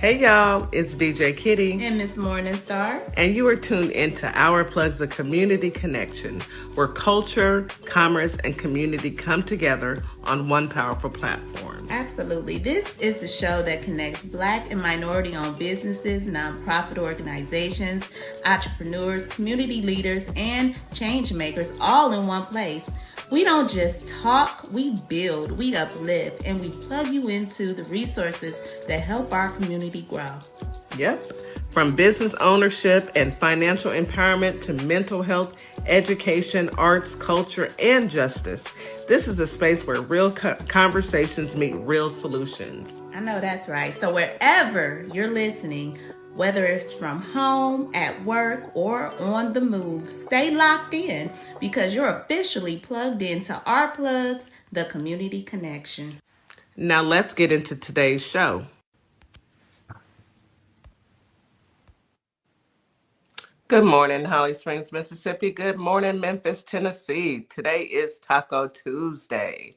Hey y'all, it's DJ Kitty. And Miss Morningstar. And you are tuned into Our Plugs, a community connection where culture, commerce, and community come together on one powerful platform. Absolutely. This is a show that connects Black and minority-owned businesses, nonprofit organizations, entrepreneurs, community leaders, and change makers all in one place. We don't just talk, we build, we uplift, and we plug you into the resources that help our community grow. Yep. From business ownership and financial empowerment to mental health, education, arts, culture, and justice. This is a space where real conversations meet real solutions. I know that's right. So wherever you're listening, whether it's from home, at work, or on the move, stay locked in because you're officially plugged into Our Plugs, the community connection. Now let's get into today's show. Good morning, Holly Springs, Mississippi. Good morning, Memphis, Tennessee. Today is Taco Tuesday.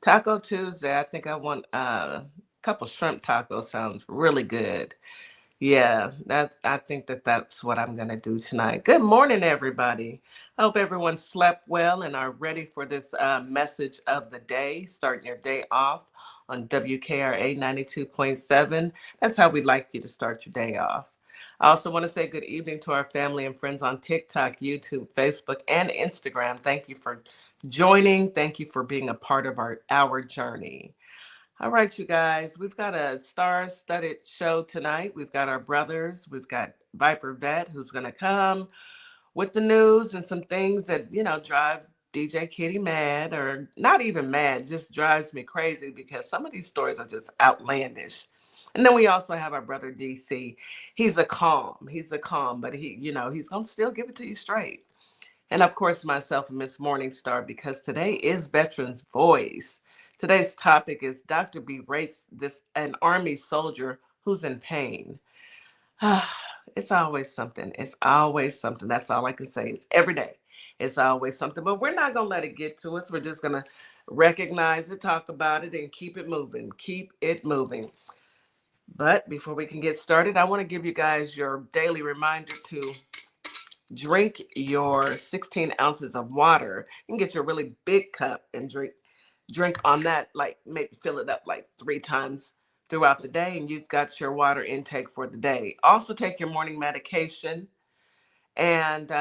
Taco Tuesday, I think I want a couple shrimp tacos. Sounds really good. Yeah, I think that's what I'm going to do tonight. Good morning, everybody. I hope everyone slept well and are ready for this message of the day, starting your day off on WKRA 92.7. That's how we'd like you to start your day off. I also want to say good evening to our family and friends on TikTok, YouTube, Facebook, and Instagram. Thank you for joining. Thank you for being a part of our journey. All right, you guys, we've got a star-studded show tonight. We've got our brothers. We've got Viper Vet, who's going to come with the news and some things that, drive DJ Kitty mad, or not even mad, just drives me crazy because some of these stories are just outlandish. And then we also have our brother DC. He's a calm, but he's going to still give it to you straight. And of course, myself and Miss Morningstar, because today is Veterans Voice. Today's topic is Dr. berates an Army soldier who's in pain. It's always something. It's always something. That's all I can say. It's every day. It's always something. But we're not going to let it get to us. We're just going to recognize it, talk about it, and keep it moving. Keep it moving. But before we can get started, I want to give you guys your daily reminder to drink your 16 ounces of water. You can get your really big cup and drink on that, like maybe fill it up like 3 times throughout the day, and you've got your water intake for the day. Also take your morning medication and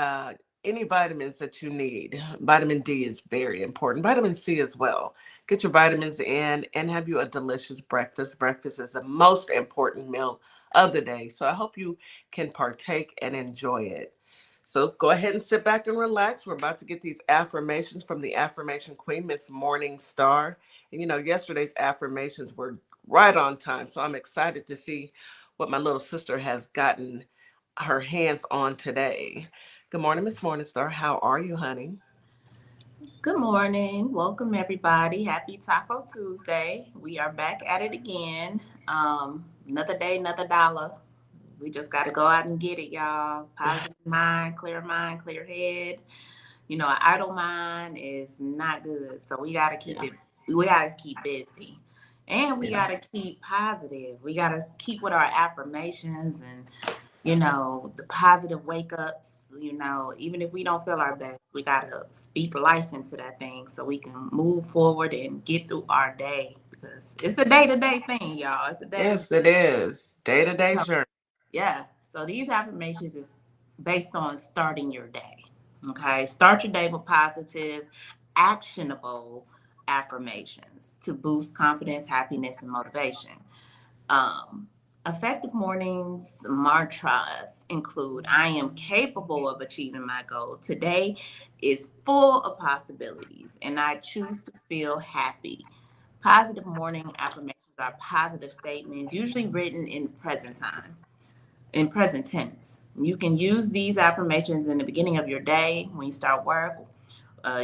any vitamins that you need. Vitamin D is very important. Vitamin C as well. Get your vitamins in and have you a delicious breakfast. Breakfast is the most important meal of the day. So I hope you can partake and enjoy it. So go ahead and sit back and relax. We're about to get these affirmations from the affirmation queen, Miss Morningstar. And yesterday's affirmations were right on time. So I'm excited to see what my little sister has gotten her hands on today. Good morning, Miss Morningstar. How are you, honey? Good morning. Welcome, everybody. Happy Taco Tuesday. We are back at it again. Another day, another dollar. We just got to go out and get it, y'all. Positive mind, clear head. An idle mind is not good. So we got to keep it. We got to keep busy. And we got to keep positive. We got to keep with our affirmations and the positive wake ups, even if we don't feel our best, we got to speak life into that thing so we can move forward and get through our day because it's a day-to-day thing, y'all. It's a day. Yes, it is. Day-to-day journey. Yeah. So these affirmations is based on starting your day. Okay. Start your day with positive, actionable affirmations to boost confidence, happiness, and motivation. Effective mornings mantras include I am capable of achieving my goal. Today is full of possibilities and I choose to feel happy. Positive morning affirmations are positive statements, usually written in present tense. You can use these affirmations in the beginning of your day when you start work.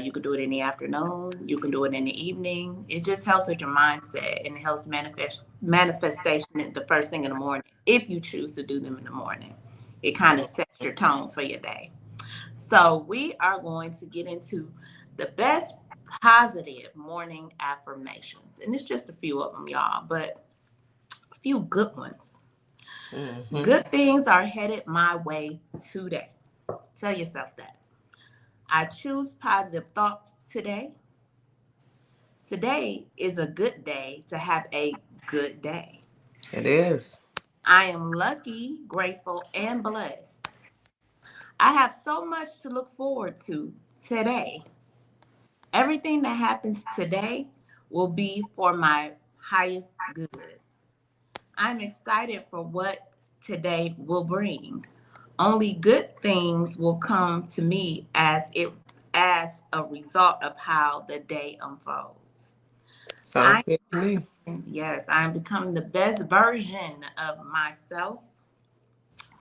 You can do it in the afternoon. You can do it in the evening. It just helps with your mindset and it helps manifestation the first thing in the morning if you choose to do them in the morning. It kind of sets your tone for your day. So we are going to get into the best positive morning affirmations. And it's just a few of them, y'all, but a few good ones. Mm-hmm. Good things are headed my way today. Tell yourself that. I choose positive thoughts today. Today is a good day to have a good day. It is. I am lucky, grateful, and blessed. I have so much to look forward to today. Everything that happens today will be for my highest good. I'm excited for what today will bring. Only good things will come to me as a result of how the day unfolds. Sounds I good to me. yes, I am becoming the best version of myself.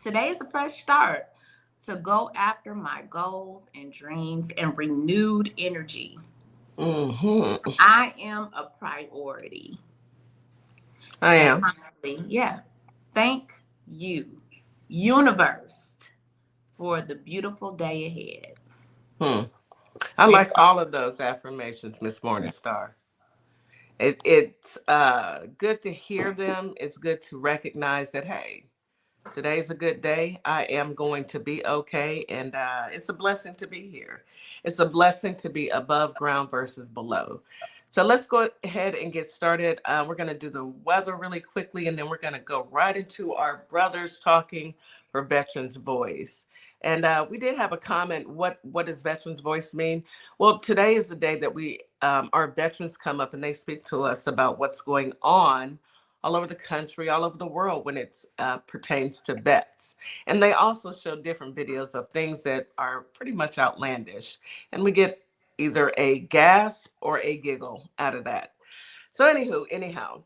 Today is a fresh start to go after my goals and dreams and renewed energy. Mm-hmm. I am a priority. I And am. finally, yeah, thank you, universe, for the beautiful day ahead. Hmm. I like all of those affirmations, Miss Morningstar. It's good to hear them. It's good to recognize that, hey, today's a good day. I am going to be okay. And it's a blessing to be here. It's a blessing to be above ground versus below. So let's go ahead and get started. We're going to do the weather really quickly, and then we're going to go right into our brothers talking for Veterans Voice. And we did have a comment. What does Veterans Voice mean? Well, today is the day that our veterans come up and they speak to us about what's going on all over the country, all over the world when it pertains to vets. And they also show different videos of things that are pretty much outlandish. And we get either a gasp or a giggle out of that. So, anyhow,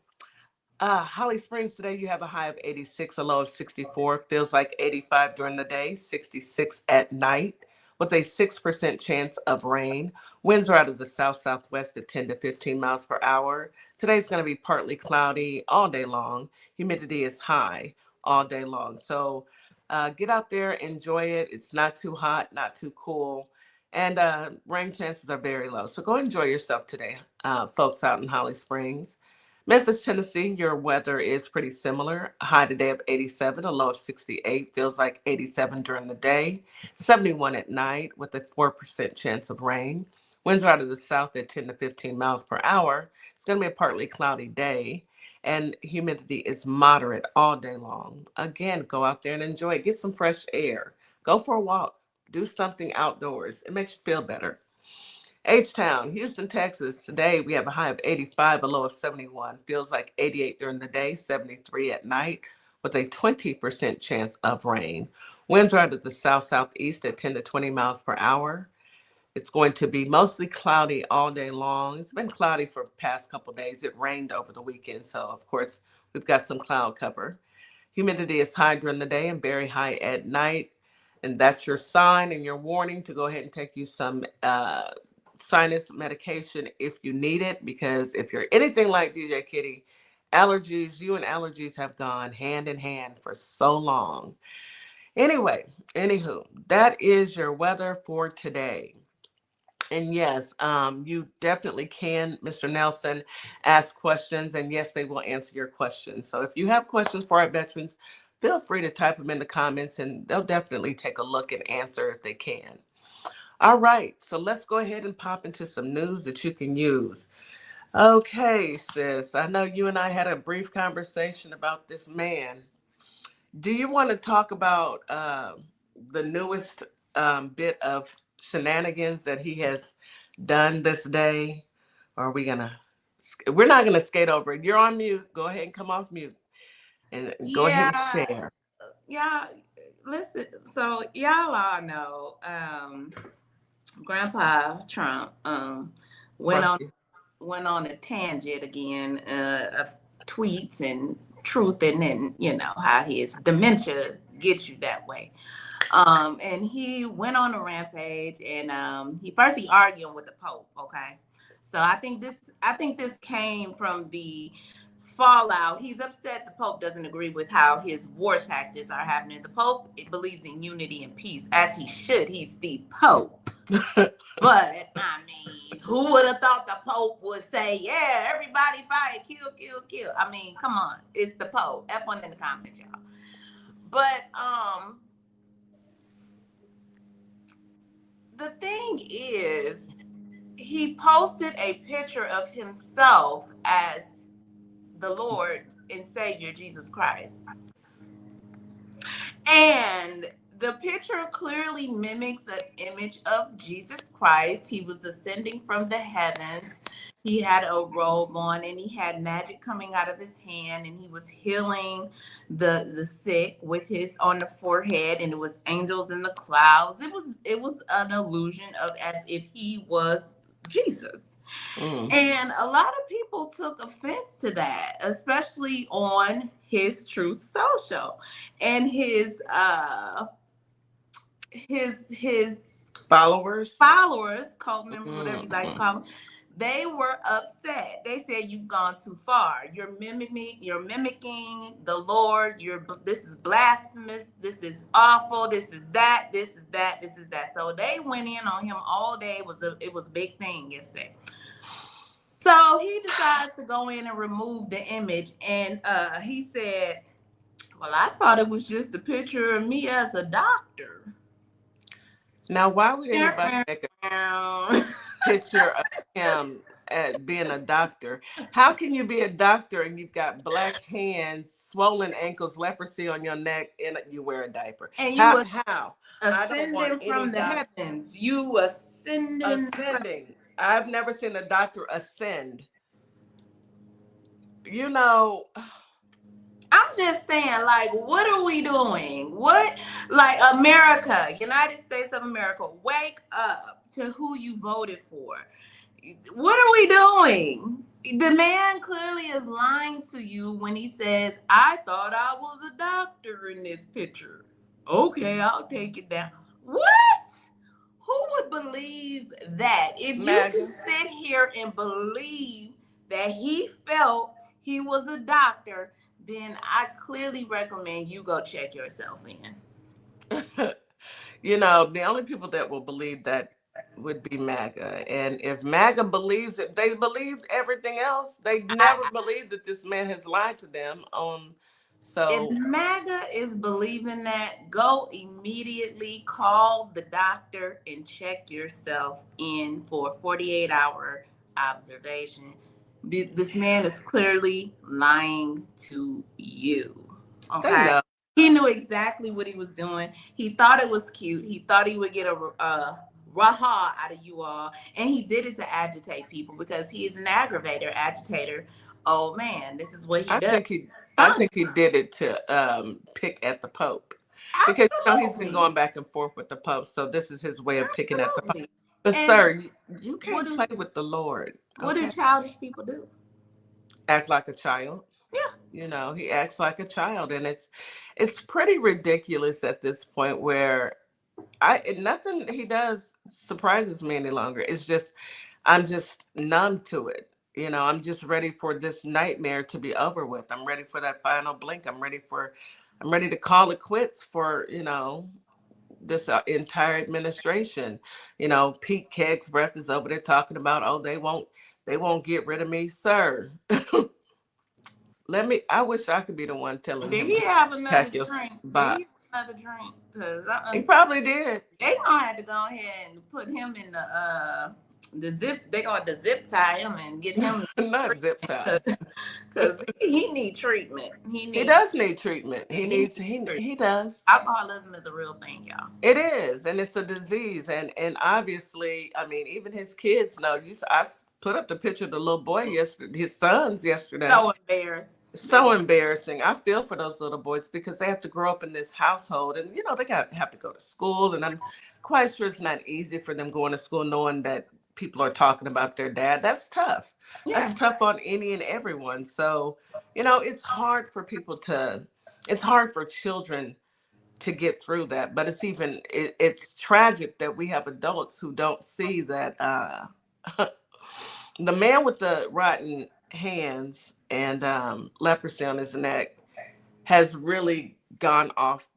Holly Springs today, you have a high of 86, a low of 64. Feels like 85 during the day, 66 at night, with a 6% chance of rain. Winds are out of the south southwest at 10 to 15 miles per hour. Today's going to be partly cloudy all day long. Humidity is high all day long. So get out there, enjoy it. It's not too hot, not too cool. And rain chances are very low. So go enjoy yourself today, folks out in Holly Springs. Memphis, Tennessee, your weather is pretty similar. A high today of 87, a low of 68. Feels like 87 during the day, 71 at night with a 4% chance of rain. Winds are out of the south at 10 to 15 miles per hour. It's going to be a partly cloudy day, and humidity is moderate all day long. Again, go out there and enjoy it. Get some fresh air. Go for a walk. Do something outdoors. It makes you feel better. H-Town, Houston, Texas. Today we have a high of 85, a low of 71. Feels like 88 during the day, 73 at night, with a 20% chance of rain. Winds are out of the south southeast at 10 to 20 miles per hour. It's going to be mostly cloudy all day long. It's been cloudy for the past couple of days. It rained over the weekend, so of course we've got some cloud cover. Humidity is high during the day and very high at night. And that's your sign and your warning to go ahead and take you some sinus medication if you need it. Because if you're anything like DJ Kitty, allergies, you and allergies have gone hand in hand for so long. Anyway, anywho, that is your weather for today. And yes, you definitely can, Mr. Nelson, ask questions. And yes, they will answer your questions. So if you have questions for our veterans, feel free to type them in the comments and they'll definitely take a look and answer if they can. All right, so let's go ahead and pop into some news that you can use. Okay, sis, I know you and I had a brief conversation about this man. Do you want to talk about the newest bit of shenanigans that he has done this day? Or are we gonna? We're not gonna skate over it. You're on mute. Go ahead and come off mute and go ahead and Yeah, share. y'all, listen. So y'all all know, Grandpa Trump went Right. on went on a tangent again of tweets and truth, and you know how his dementia gets you that way. And he went on a rampage, and he arguing with the Pope. Okay, so I think this came from the fallout. He's upset the Pope doesn't agree with how his war tactics are happening. The Pope believes in unity and peace, as he should. He's the Pope. But I mean, who would have thought the Pope would say, "Yeah, everybody fight, kill, kill, kill"? I mean, come on, it's the Pope. F1 in the comments, y'all. But the thing is, he posted a picture of himself as the Lord and Savior Jesus Christ. And the picture clearly mimics an image of Jesus Christ. He was ascending from the heavens. He had a robe on and he had magic coming out of his hand and he was healing the sick with his on the forehead, and it was angels in the clouds. It was an illusion of as if he was Jesus. And a lot of people took offense to that, especially on his Truth Social and his Followers. followers, cult members, whatever you like to Mm-hmm. call them. They were upset. They said you've gone too far. You're mimicking the Lord. This is blasphemous. This is awful. This is that. This is that. This is that. So they went in on him all day. It was a big thing yesterday. So he decides to go in and remove the image, and he said, "Well, I thought it was just a picture of me as a doctor." Now, why would anybody make a picture of him at being a doctor? How can you be a doctor and you've got black hands, swollen ankles, leprosy on your neck, and you wear a diaper? And you How? were How? I don't want ascending any from the doctor heavens. You ascending. ascending. I've never seen a doctor ascend. You know, I'm just saying, like, what are we doing? What, like, America, United States of America, wake up to who you voted for. What are we doing? The man clearly is lying to you when he says, "I thought I was a doctor in this picture." Okay, I'll take it down. What? Who would believe that? If you can MAGA. sit here and believe that he felt he was a doctor, then I clearly recommend you go check yourself in. You know, the only people that will believe that would be MAGA. And if MAGA believes it, they believed everything else. They never I, believed that this man has lied to them. if So MAGA is believing that, go immediately call the doctor and check yourself in for a 48-hour observation. This man is clearly lying to you. they Okay. know. He knew exactly what he was doing. He thought it was cute. He thought he would get a raha out of you all. And he did it to agitate people because he is an aggravator, agitator. Oh man, this is what he I does. think he I Fun. think he did it to pick at the Pope. Because he's been Absolutely. going back and forth with the Pope. So this is his way of picking at the Pope. Absolutely. But And sir, you what can't do play with the Lord. what do Okay? childish people do? Act like a child. Yeah. You know, he acts like a child, and it's pretty ridiculous at this point where nothing he does surprises me any longer. It's just I'm just numb to it. You know, I'm just ready for this nightmare to be over with. I'm ready for that final blink. I'm ready to call it quits for, this entire administration. You know, Pete Kegg's breath is over there talking about, oh, they won't get rid of me, sir. I wish I could be the one telling Did him he to have another pack your drink? Did he box. have another drink? Because He probably did. they gonna have to go ahead and put him in the zip. They gonna have to zip tie him and get him Not zip tie. because he need treatment. He He needs does need treatment. He he needs needs he treatment. he does. Alcoholism is a real thing, y'all. It is, and it's a disease, and obviously, I mean, even his kids know. Put up the picture of the little boy yesterday, his sons yesterday. So embarrassed. They So was embarrassing. I feel for those little boys because they have to grow up in this household, and they have to go to school, and I'm quite sure it's not easy for them going to school knowing that people are talking about their dad. That's tough. That's yeah. tough on any and everyone. So, it's hard for it's hard for children to get through that, but it's tragic that we have adults who don't see that the man with the rotten hands and leprosy on his neck has really gone off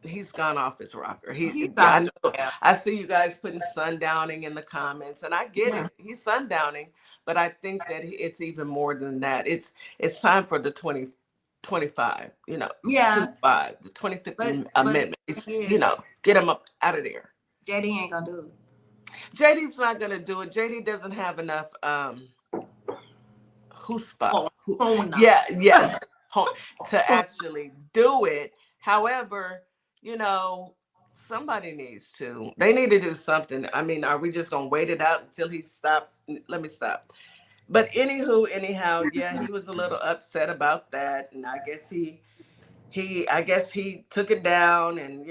he's gone off his rocker. He's Yeah, I off. know. Yeah. I see you guys putting sundowning in the comments, and I get Yeah. it. He's sundowning, but I think that it's even more than that. It's time for the 2025. Yeah. 25, the 25th But Amendment. the It's thing is, get him up out of there. JD ain't gonna do it. JD's not gonna do it. JD doesn't have enough chutzpah. Oh, oh no. Yeah, yes, to actually do it. However, you know, somebody needs to. They need to do something. I mean, are we just gonna wait it out until he stops? Let me stop. But anywho, anyhow, yeah, he was a little upset about that, and I guess he took it down and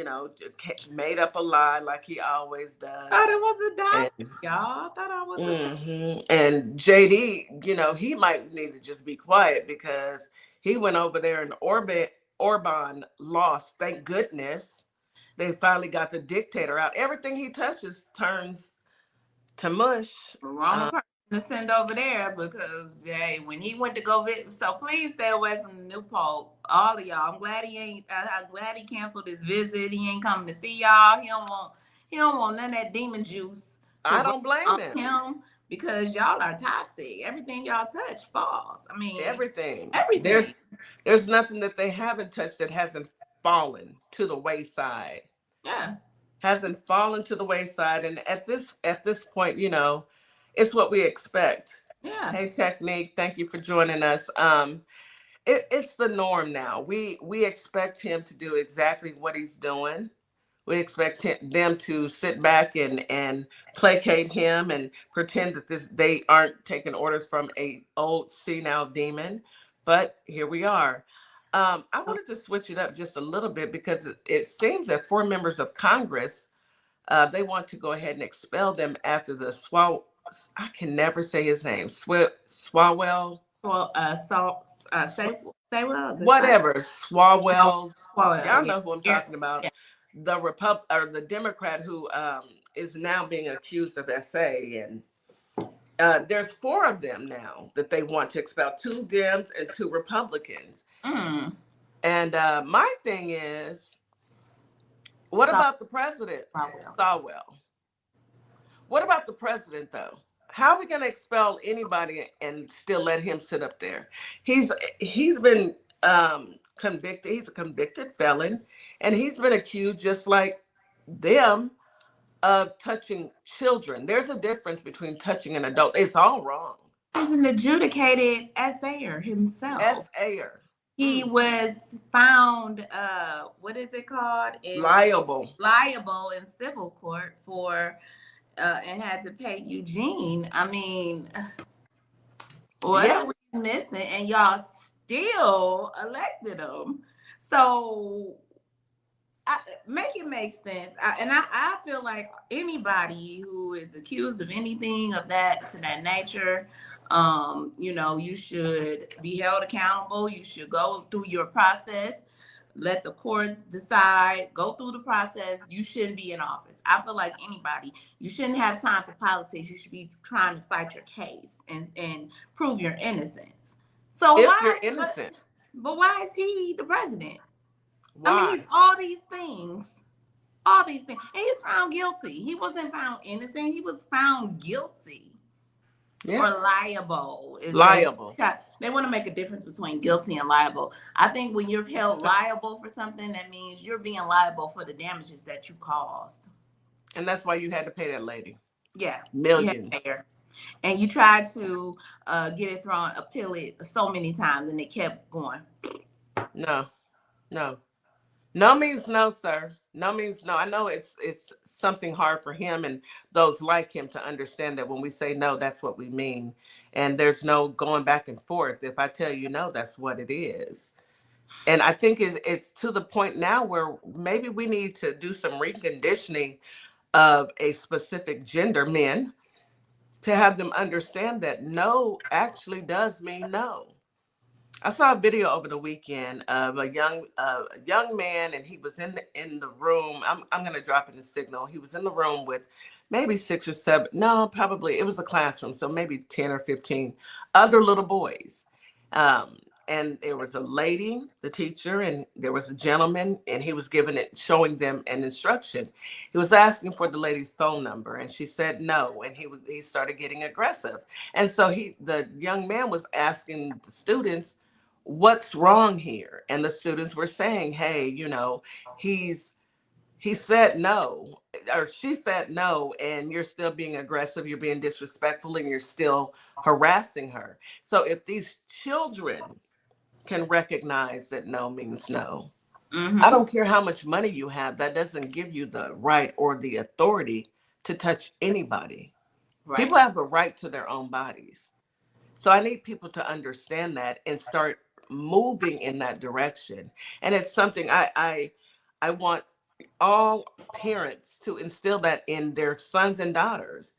made up a lie like he always Thought does. it was a And doctor, y'all. Thought I was a doctor. and JD, he might need to just be quiet because he went over there and Orban lost. Thank goodness they finally got the dictator out. Everything he touches turns to mush. Wrong person to send over there because hey, when he went to go visit, so please stay away from the new pope. All of y'all. I'm glad he ain't. I'm glad he canceled his visit. He ain't coming to see y'all. He don't want. He don't want none of that demon juice to I run don't blame on him. him because y'all are toxic. Everything y'all touch falls. I mean, Everything. everything. There's nothing that they haven't touched that hasn't fallen to the wayside. Yeah. Hasn't fallen to the wayside, and at this point, it's what we expect. Yeah. Hey, Technique, thank you for joining us. It's the norm now. We expect him to do exactly what he's doing. We expect them to sit back and placate him and pretend that they aren't taking orders from a old senile demon. But here we are. I wanted to switch it up just a little bit because it seems that 4 members of Congress, they want to go ahead and expel them after the I can never say his name. Swalwell. Well, say well. Is it say? Whatever. Swalwell's. Well, Y'all yeah. know who I'm Yeah. talking about. Yeah. The Democrat who is now being accused of SA, and there's 4 of them now that they want to expel. 2 Dems and 2 Republicans. Mm. And my thing is, what So, about the president? well. Falwell. What about the president, though? How are we going to expel anybody and still let him sit up there? He's he's been convicted. He's a convicted felon, and he's been accused just like them of touching children. There's a difference between touching an adult. It's all wrong. He's an adjudicated assayer himself. SAer. He was found, what is it called? Liable. Liable in civil court for, and had to pay Eugene. I mean, what Yeah. are we missing? And y'all still elected him. So make it make sense. I feel like anybody who is accused of anything of that to that nature, you should be held accountable. You should go through your process. Let the courts decide. Go through the process. You shouldn't be in office. I feel like anybody. You shouldn't have time for politics. You should be trying to fight your case and prove your innocence. So If you're innocent, but why is he the president? I mean, why? he's all these things. All these things. And he's found guilty. He wasn't found innocent. He was found guilty. Yeah. Or liable. Liable. They want to make a difference between guilty and liable. I think when you're held liable for something, that means you're being liable for the damages that you caused. And that's why you had to pay that lady. Yeah. Millions. And you tried to get it thrown, appeal it so many times, and it kept going. No. No means no, sir. No means no. I know it's something hard for him and those like him to understand that when we say no, that's what we mean. And there's no going back and forth. If I tell you no, that's what it is. And I think it's to the point now where maybe we need to do some reconditioning of a specific gender, men, to have them understand that no actually does mean no. I saw a video over the weekend of a young man, and he was in the room. I'm gonna drop in the signal. He was in the room with maybe 6 or 7. No, probably it was a classroom, so maybe 10 or 15 other little boys. and there was a lady, the teacher, and there was a gentleman, and he was giving it, showing them an instruction. He was asking for the lady's phone number, and she said no, and he started getting aggressive. And so the young man was asking the students, "What's wrong here?" And the students were saying, "Hey, he's he said no, or she said no, and you're still being aggressive, you're being disrespectful, and you're still harassing her." So if these children can recognize that no means no, I Mm-hmm. don't care how much money you have, that doesn't give you the right or the authority to touch anybody. Right. People have a right to their own bodies. So I need people to understand that and start moving in that direction. And it's something I want all parents to instill that in their sons and daughters.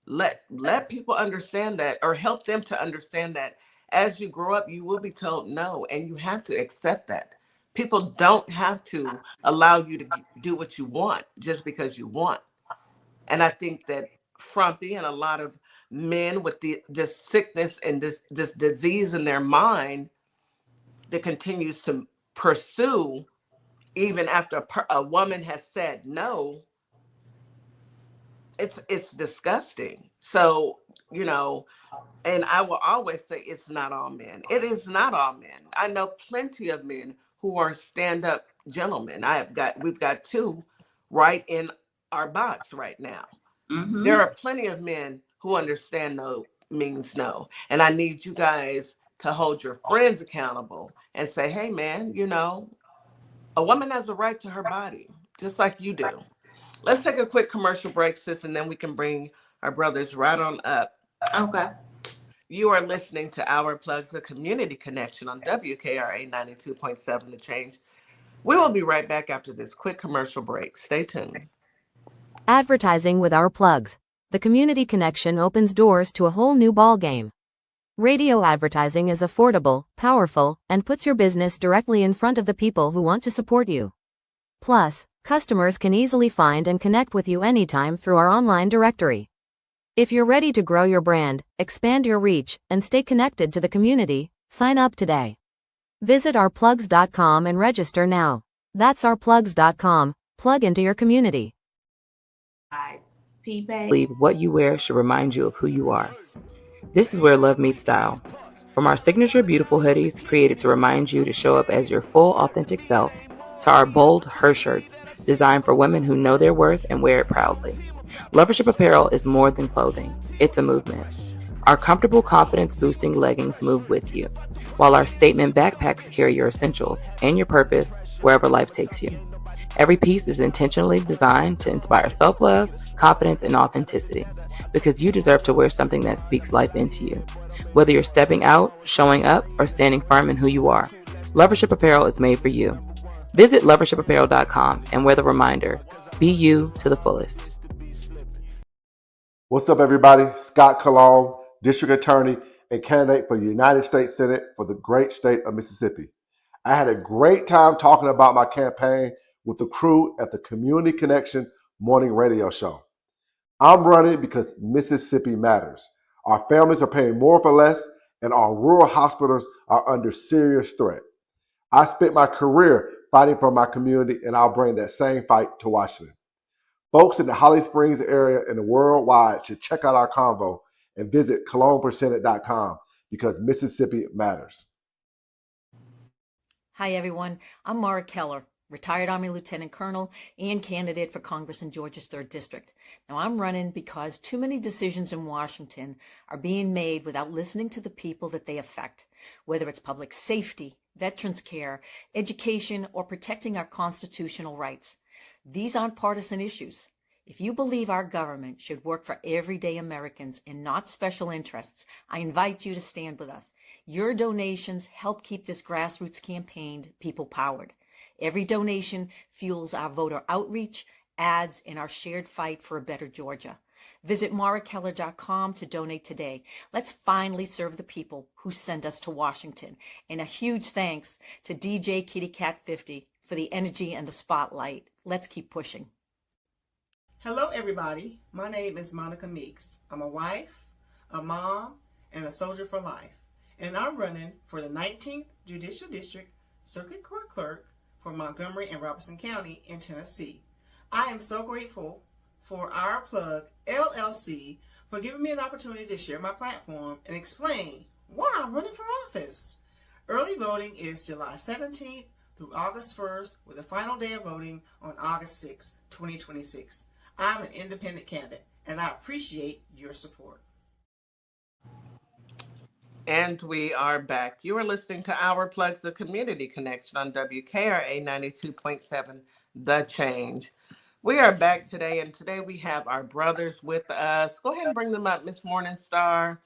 Let people understand that, or help them to understand that as you grow up you will be told no, and you have to accept that. People don't have to allow you to do what you want just because you want. And I think that Frumpy and a lot of men with this sickness and this disease in their mind that continues to pursue even after a woman has said no, it's disgusting. So, you know, and I will always say it's not all men. It is not all men. I know plenty of men who are stand-up gentlemen. We've got two right in our box right now. There Mm-hmm. are plenty of men who understand no means no. And I need you guys to hold your friends accountable and say, "Hey man, a woman has a right to her body, just like you do." Let's take a quick commercial break, sis, and then we can bring our brothers right on up. Okay. You are listening to Our Plugs, a community connection on WKRA 92.7 The Change. We will be right back after this quick commercial break. Stay tuned. Advertising with Our Plugs. The community connection opens doors to a whole new ballgame. Radio advertising is affordable, powerful, and puts your business directly in front of the people who want to support you. Plus, customers can easily find and connect with you anytime through our online directory. If you're ready to grow your brand, expand your reach, and stay connected to the community, sign up today. Visit ourplugs.com and register now. That's ourplugs.com. Plug into your community. Believe what you wear should remind you of who you are. This is where love meets style. From our signature beautiful hoodies created to remind you to show up as your full authentic self, to our bold her shirts designed for women who know their worth and wear it proudly. Lovership apparel is more than clothing. It's a movement. Our comfortable confidence-boosting leggings move with you, while our statement backpacks carry your essentials and your purpose wherever life takes you. Every piece is intentionally designed to inspire self-love, confidence, and authenticity, because you deserve to wear something that speaks life into you. Whether you're stepping out, showing up, or standing firm in who you are, Lovership apparel is made for you. Visit lovershipapparel.com and wear the reminder, be you to the fullest. What's up, everybody? Scott Cologne, District Attorney and candidate for the United States Senate for the great state of Mississippi. I had a great time talking about my campaign with the crew at the Community Connection morning radio show. I'm running because Mississippi matters. Our families are paying more for less, and our rural hospitals are under serious threat. I spent my career fighting for my community, and I'll bring that same fight to Washington. Folks in the Holly Springs area and the worldwide should check out our convo and visit cologneforsenate.com because Mississippi matters. Hi, everyone. I'm Mara Keller, retired Army Lieutenant Colonel and candidate for Congress in Georgia's 3rd District. Now, I'm running because too many decisions in Washington are being made without listening to the people that they affect, whether it's public safety, veterans care, education, or protecting our constitutional rights. These aren't partisan issues. If you believe our government should work for everyday Americans and not special interests, I invite you to stand with us. Your donations help keep this grassroots campaign people-powered. Every donation fuels our voter outreach, ads, and our shared fight for a better Georgia. Visit marakeller.com to donate today. Let's finally serve the people who send us to Washington. And a huge thanks to DJ Kitty Cat 50 for the energy and the spotlight. Let's keep pushing. Hello, everybody. My name is Monica Meeks. I'm a wife, a mom, and a soldier for life. and I'm running for the 19th Judicial District Circuit Court Clerk for Montgomery and Robertson County in Tennessee. I am so grateful for Our Plug LLC for giving me an opportunity to share my platform and explain why I'm running for office. Early voting is July 17th through August 1st, with the final day of voting on August 6, 2026. I'm an independent candidate, and I appreciate your support. And we are back. You are listening to Our Plugs, the Community Connection on WKRA 92.7, The Change. We are back today, and today we have our brothers with us. Go ahead and bring them up, Miss Morningstar.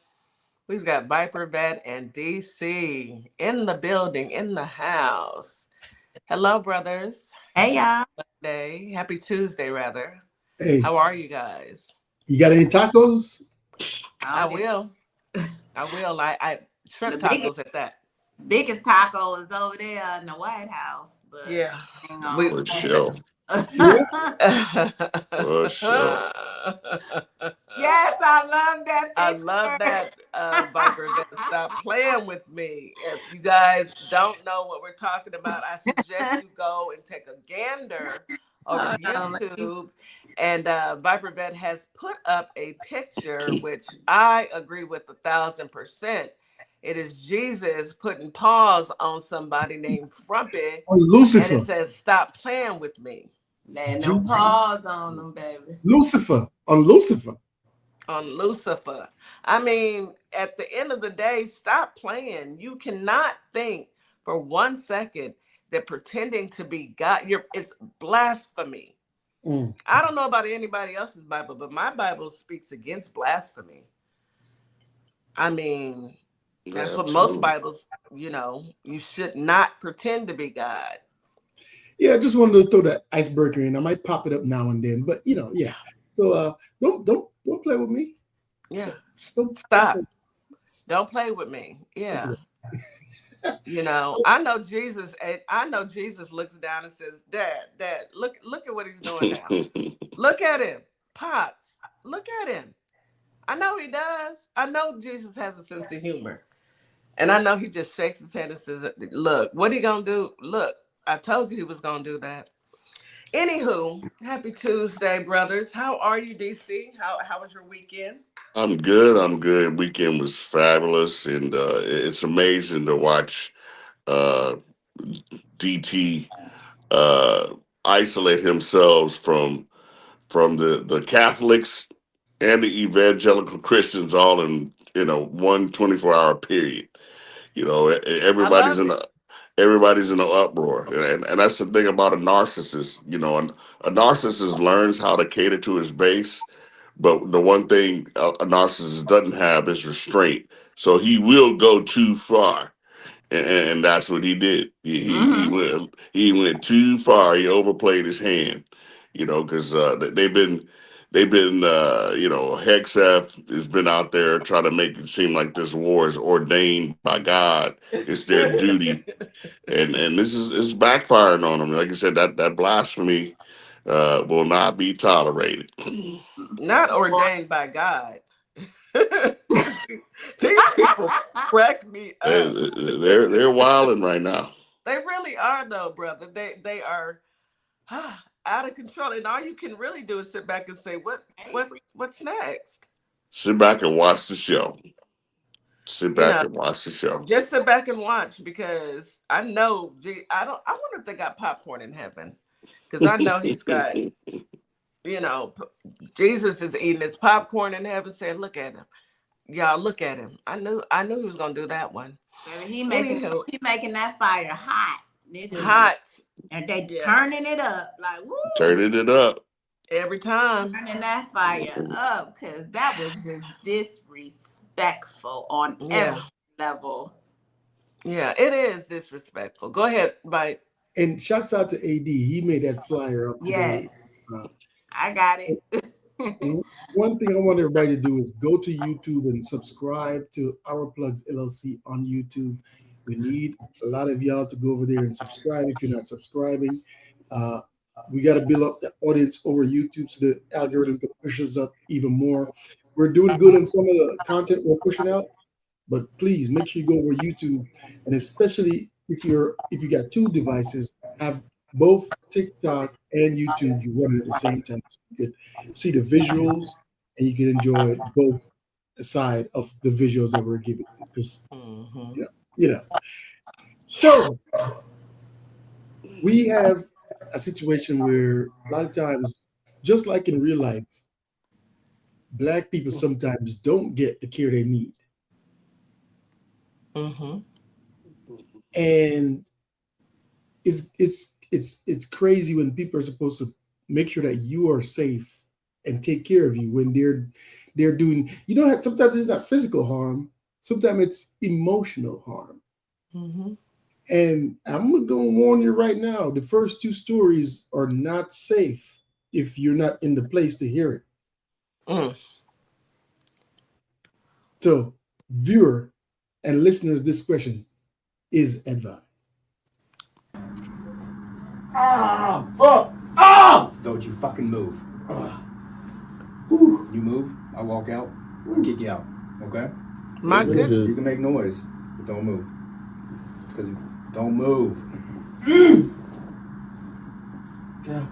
We've got Viper Vet and DC in the building, in the house. Hello, brothers. Hey, y'all. Monday. Happy Tuesday, rather. Hey, How are you guys? you got any tacos? I will. I shrimp tacos at that. Biggest taco is over there in the White House. But Yeah. For sure. For sure. Yes, I love that picture. I love that, Viper. Stop playing with me. If you guys don't know what we're talking about, I suggest you go and take a gander over YouTube. And Viper Vet has put up a picture, which I agree with 1,000%. It is Jesus putting paws on somebody named Frumpy. On Lucifer. And it says, "Stop playing with me." Laying no paws on them, baby. Lucifer. On Lucifer. On Lucifer. I mean, at the end of the day, stop playing. You cannot think for 1 second that pretending to be God, it's blasphemy. I don't know about anybody else's Bible, but my Bible speaks against blasphemy. I mean, that's what most Bibles, you should not pretend to be God. Yeah, I just wanted to throw that icebreaker in. I might pop it up now and then, but yeah. So don't play with me. Yeah. Stop. Don't play with me. Yeah. I know Jesus looks down and says, Dad, look at what he's doing now. Look at him. Pops, look at him. I know he does. I know Jesus has a sense of humor. And I know he just shakes his head and says, look, what he gonna do? Look, I told you he was gonna do that. Anywho, happy Tuesday, brothers. How are you, DC? How was your weekend? I'm good. Weekend was fabulous, and it's amazing to watch DT isolate himself from the Catholics and the evangelical Christians all in 1 24-hour period. Everybody's in an uproar, and that's the thing about a narcissist. A narcissist learns how to cater to his base, but the one thing a narcissist doesn't have is restraint. So he will go too far, and that's what he did. He went too far. He overplayed his hand, because they've been Hexaf has been out there trying to make it seem like this war is ordained by God. It's their duty, and this is backfiring on them. Like I said, that blasphemy will not be tolerated. Not ordained by God. These people crack me up. They're wilding right now. They really are, though, brother. They are out of control, and all you can really do is sit back and say, what's next? Sit back and watch the show. And watch the show. Just sit back and watch, because I know. I wonder if they got popcorn in heaven, because I know he's got. Jesus is eating his popcorn in heaven, saying, "Look at him, y'all. Look at him. I knew he was gonna do that one." He making that fire hot. Hot. And they turning it up like woo. Turning it up every time. Turning that fire up, because that was just disrespectful on every level. Yeah, it is disrespectful. Go ahead, Bite. And shouts out to AD. He made that flyer up today. Yes. I got it. One thing I want everybody to do is go to YouTube and subscribe to Our Plugs LLC on YouTube. We need a lot of y'all to go over there and subscribe if you're not subscribing. We got to build up the audience over YouTube so the algorithm can push us up even more. We're doing good on some of the content we're pushing out. But please make sure you go over YouTube, and especially if you got two devices, have both TikTok and YouTube you run it at the same time. So you could see the visuals and you can enjoy both side of the visuals that we're giving. Because Mm-hmm. you know. So we have a situation where a lot of times, just like in real life, Black people sometimes don't get the care they need. Mm-hmm. And it's crazy when people are supposed to make sure that you are safe and take care of you when they're doing, sometimes it's not physical harm, sometimes it's emotional harm. Mm-hmm. And I'm gonna go warn you right now, the first two stories are not safe if you're not in the place to hear it. Mm. So viewer and listeners discretion is advised. Ah, fuck! Ah! Don't you fucking move. You move, I walk out, I'll kick you out. Okay? My goodness. You can make noise, but don't move. Because don't move. Yeah.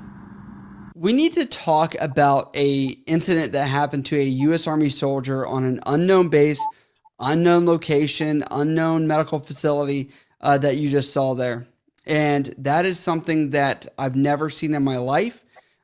We need to talk about a incident that happened to a U.S. Army soldier on an unknown base, unknown location, unknown medical facility that you just saw there. And that is something that I've never seen in my life.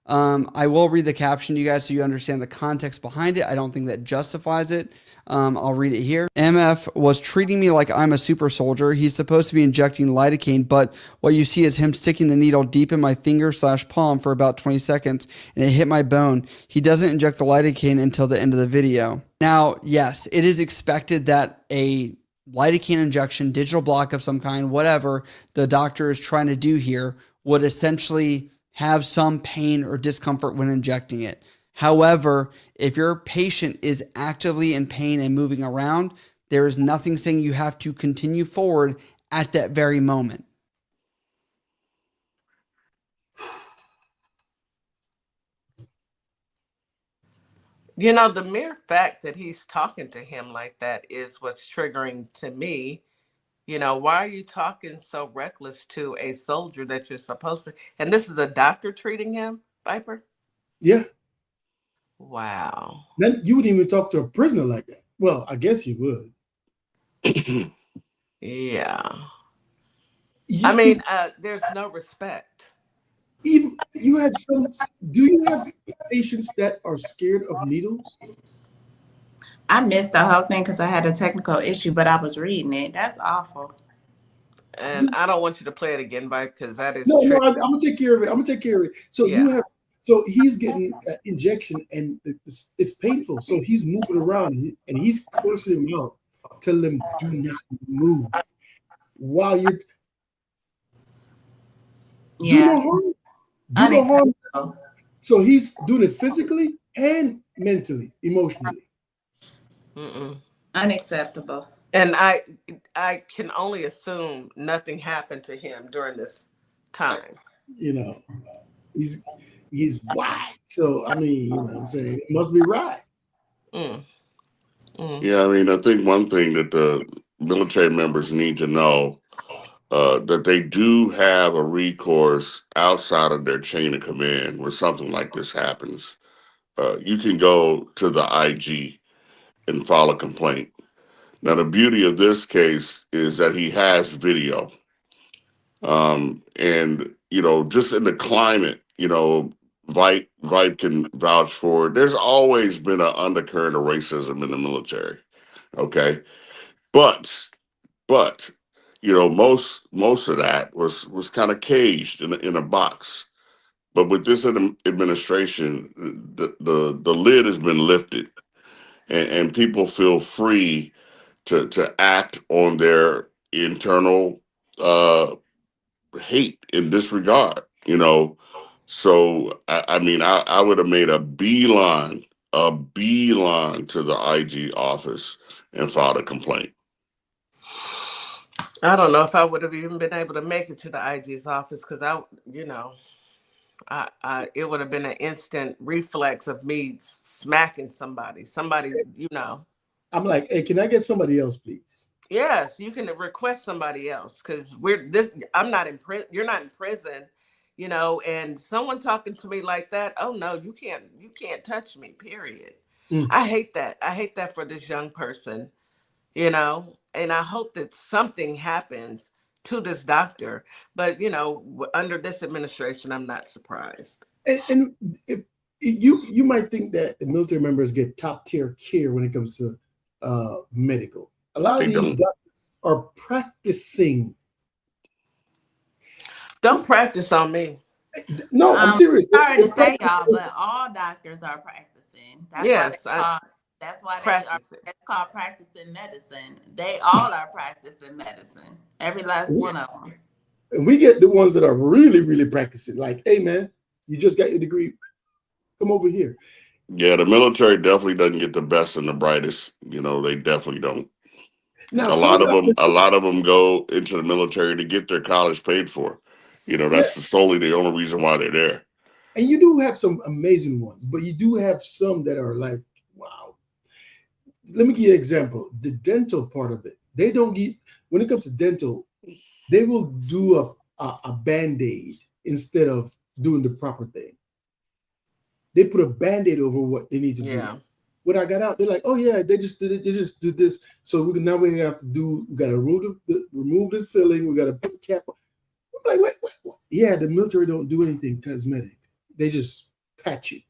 I will read the caption to you guys so you understand the context behind it. I don't think that justifies it. I'll read it here. MF was treating me like I'm a super soldier. He's supposed to be injecting lidocaine, but what you see is him sticking the needle deep in my finger/palm for about 20 seconds, and it hit my bone. He doesn't inject the lidocaine until the end of the video. Now, yes, it is expected that a lidocaine injection, digital block of some kind, whatever the doctor is trying to do here, would essentially have some pain or discomfort when injecting it. However, if your patient is actively in pain and moving around, there is nothing saying you have to continue forward at that very moment. The mere fact that he's talking to him like that is what's triggering to me. Why are you talking so reckless to a soldier that you're supposed to? And this is a doctor treating him, Viper? Yeah. Wow. Then you wouldn't even talk to a prisoner like that. Well, I guess you would. Yeah. You, There's no respect. even you have some. Do you have patients that are scared of needles? I missed the whole thing because I had a technical issue, but I was reading it. That's awful. And I don't want you to play it again, Viper, because that is no. I'm gonna take care of it. So yeah. So he's getting an injection and it's painful. So he's moving around and he's cursing him out, telling him, "Do not move while you're." Yeah. Do no harm. Do no harm. So he's doing it physically and mentally, emotionally. Unacceptable. And I can only assume nothing happened to him during this time. He's white. So I mean, what I'm saying, it must be right. Yeah, I think one thing that the military members need to know, that they do have a recourse outside of their chain of command when something like this happens. You can go to the IG and file a complaint. Now, the beauty of this case is that he has video. And, just in the climate, Vite can vouch for it. There's always been an undercurrent of racism in the military. Okay. But, most of that was kind of caged in a box. But with this administration, the lid has been lifted, and people feel free to act on their internal hate in disregard. So I would have made a beeline to the IG office and filed a complaint. I don't know if I would have even been able to make it to the IG's office because it would have been an instant reflex of me smacking somebody. I'm like, hey, can I get somebody else, please? Yes, you can request somebody else because I'm not in prison. You're not in prison, and someone talking to me like that. Oh no, you can't touch me, period. Mm. I hate that. I hate that for this young person, and I hope that something happens to this doctor. But, under this administration, I'm not surprised. And if, you might think that the military members get top tier care when it comes to medical. A lot of They these don't. doctors are practicing. Don't practice on me. No, I'm serious. Sorry They're to say, practicing. y'all, but all doctors are practicing. Yes, That's why they are. practice it. It's called practicing medicine. They all are practicing medicine. Every last one of them. And we get the ones that are really, really practicing. Like, hey, man, you just got your degree. Come over here. Yeah, the military definitely doesn't get the best and the brightest. They definitely don't. Now, A some lot of of them, them, a lot of them go into the military to get their college paid for. yeah, That's solely the only reason why they're there. and you do have some amazing ones, but you do have some that are like, wow. Let me give you an example. The dental part of it, they don't get, when it comes to dental, they will do a Band-Aid instead of doing the proper thing. They put a Band-Aid over what they need to do. When I got out, they're like, oh yeah, they just did it. They just did this. So we have to do, we got to remove this filling. We got to put the cap on. I'm like, wait. Yeah, the military don't do anything cosmetic. They just patch you.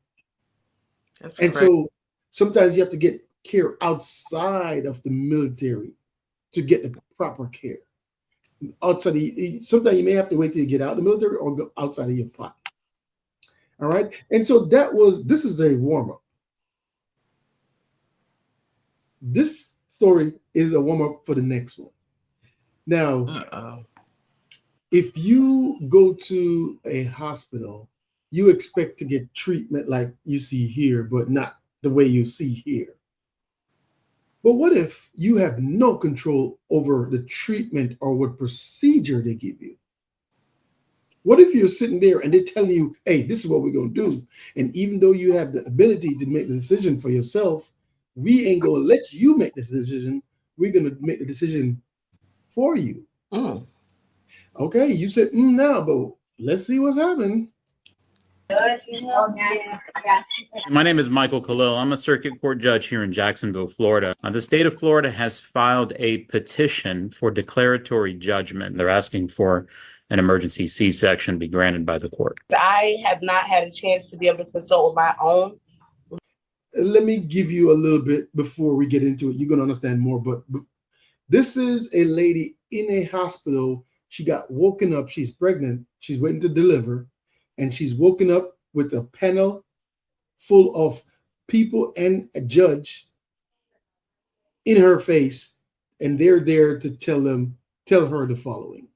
That's And correct. so sometimes you have to get care outside of the military to get the proper care. Sometimes you may have to wait till you get out of the military or go outside of your pocket. All right. And so this is a warm-up. This story is a warm-up for the next one. Now, if you go to a hospital, you expect to get treatment like you see here, but not the way you see here. But what if you have no control over the treatment or what procedure they give you? What if you're sitting there and they're telling you, hey, this is what we're going to do. And even though you have the ability to make the decision for yourself, we ain't going to let you make this decision. We're going to make the decision for you. Mm. Okay, you said now, but let's see what's happening. My name is Michael Khalil. I'm a circuit court judge here in Jacksonville, Florida. The state of Florida has filed a petition for declaratory judgment. They're asking for an emergency C-section be granted by the court. I have not had a chance to be able to consult with my own. Let me give you a little bit before we get into it. You're going to understand more, but this is a lady in a hospital. She got woken up. She's pregnant. She's waiting to deliver. And she's woken up with a panel full of people and a judge in her face. And they're there to tell her the following.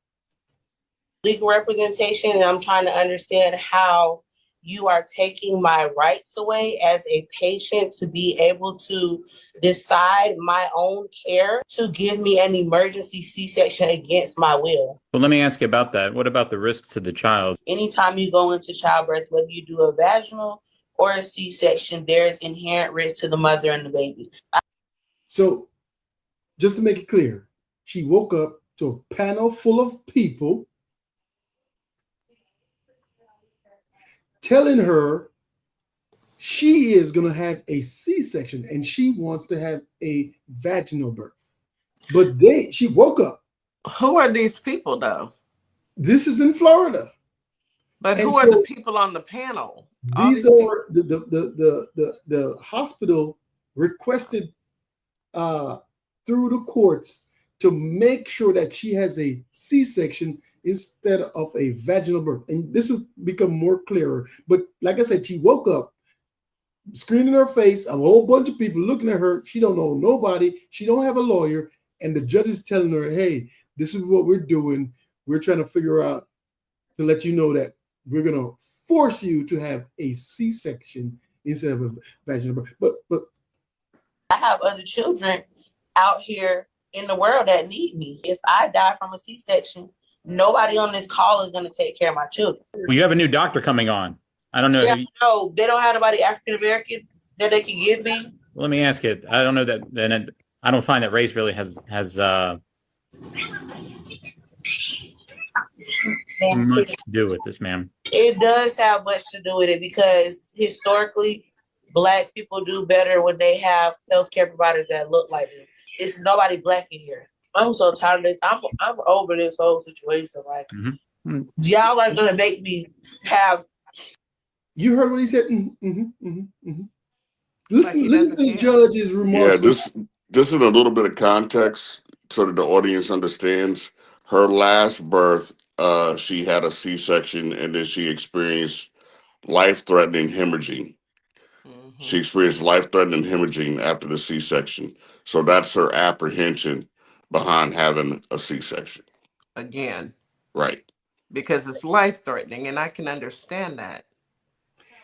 Legal representation, and I'm trying to understand how you are taking my rights away as a patient to be able to decide my own care, to give me an emergency C-section against my will. Well, let me ask you about that. What about the risks to the child? Anytime you go into childbirth, whether you do a vaginal or a C-section, there is inherent risk to the mother and the baby. So just to make it clear, she woke up to a panel full of people telling her she is going to have a C-section and she wants to have a vaginal birth. But she woke up. Who are these people, though? This is in Florida. But who are the people on the panel? These are the hospital requested through the courts to make sure that she has a C-section instead of a vaginal birth. And this has become more clearer. But like I said, she woke up, screen in her face, a whole bunch of people looking at her. She don't know nobody. She don't have a lawyer. And the judge is telling her, hey, this is what we're doing. We're trying to figure out to let you know that we're going to force you to have a C-section instead of a vaginal birth. But I have other children out here in the world that need me. If I die from a C-section, nobody on this call is going to take care of my children. Well, you have a new doctor coming on. I don't know. Yeah, no, they don't have nobody African American that they can give me. let me ask you. I don't know that. Then I don't find that race really has much to do with this, ma'am. It does have much to do with it because historically, Black people do better when they have healthcare providers that look like me. It's nobody Black in here. I'm so tired of this. I'm over this whole situation. Like, y'all are gonna make me have. You heard what he said. Listen to the judge's remarks. Yeah, this is a little bit of context so that the audience understands. Her last birth, she had a C-section, and then she experienced life-threatening hemorrhaging. She experienced life-threatening hemorrhaging after the C-section. So that's her apprehension behind having a C-section. Again. Right. Because it's life-threatening, and I can understand that.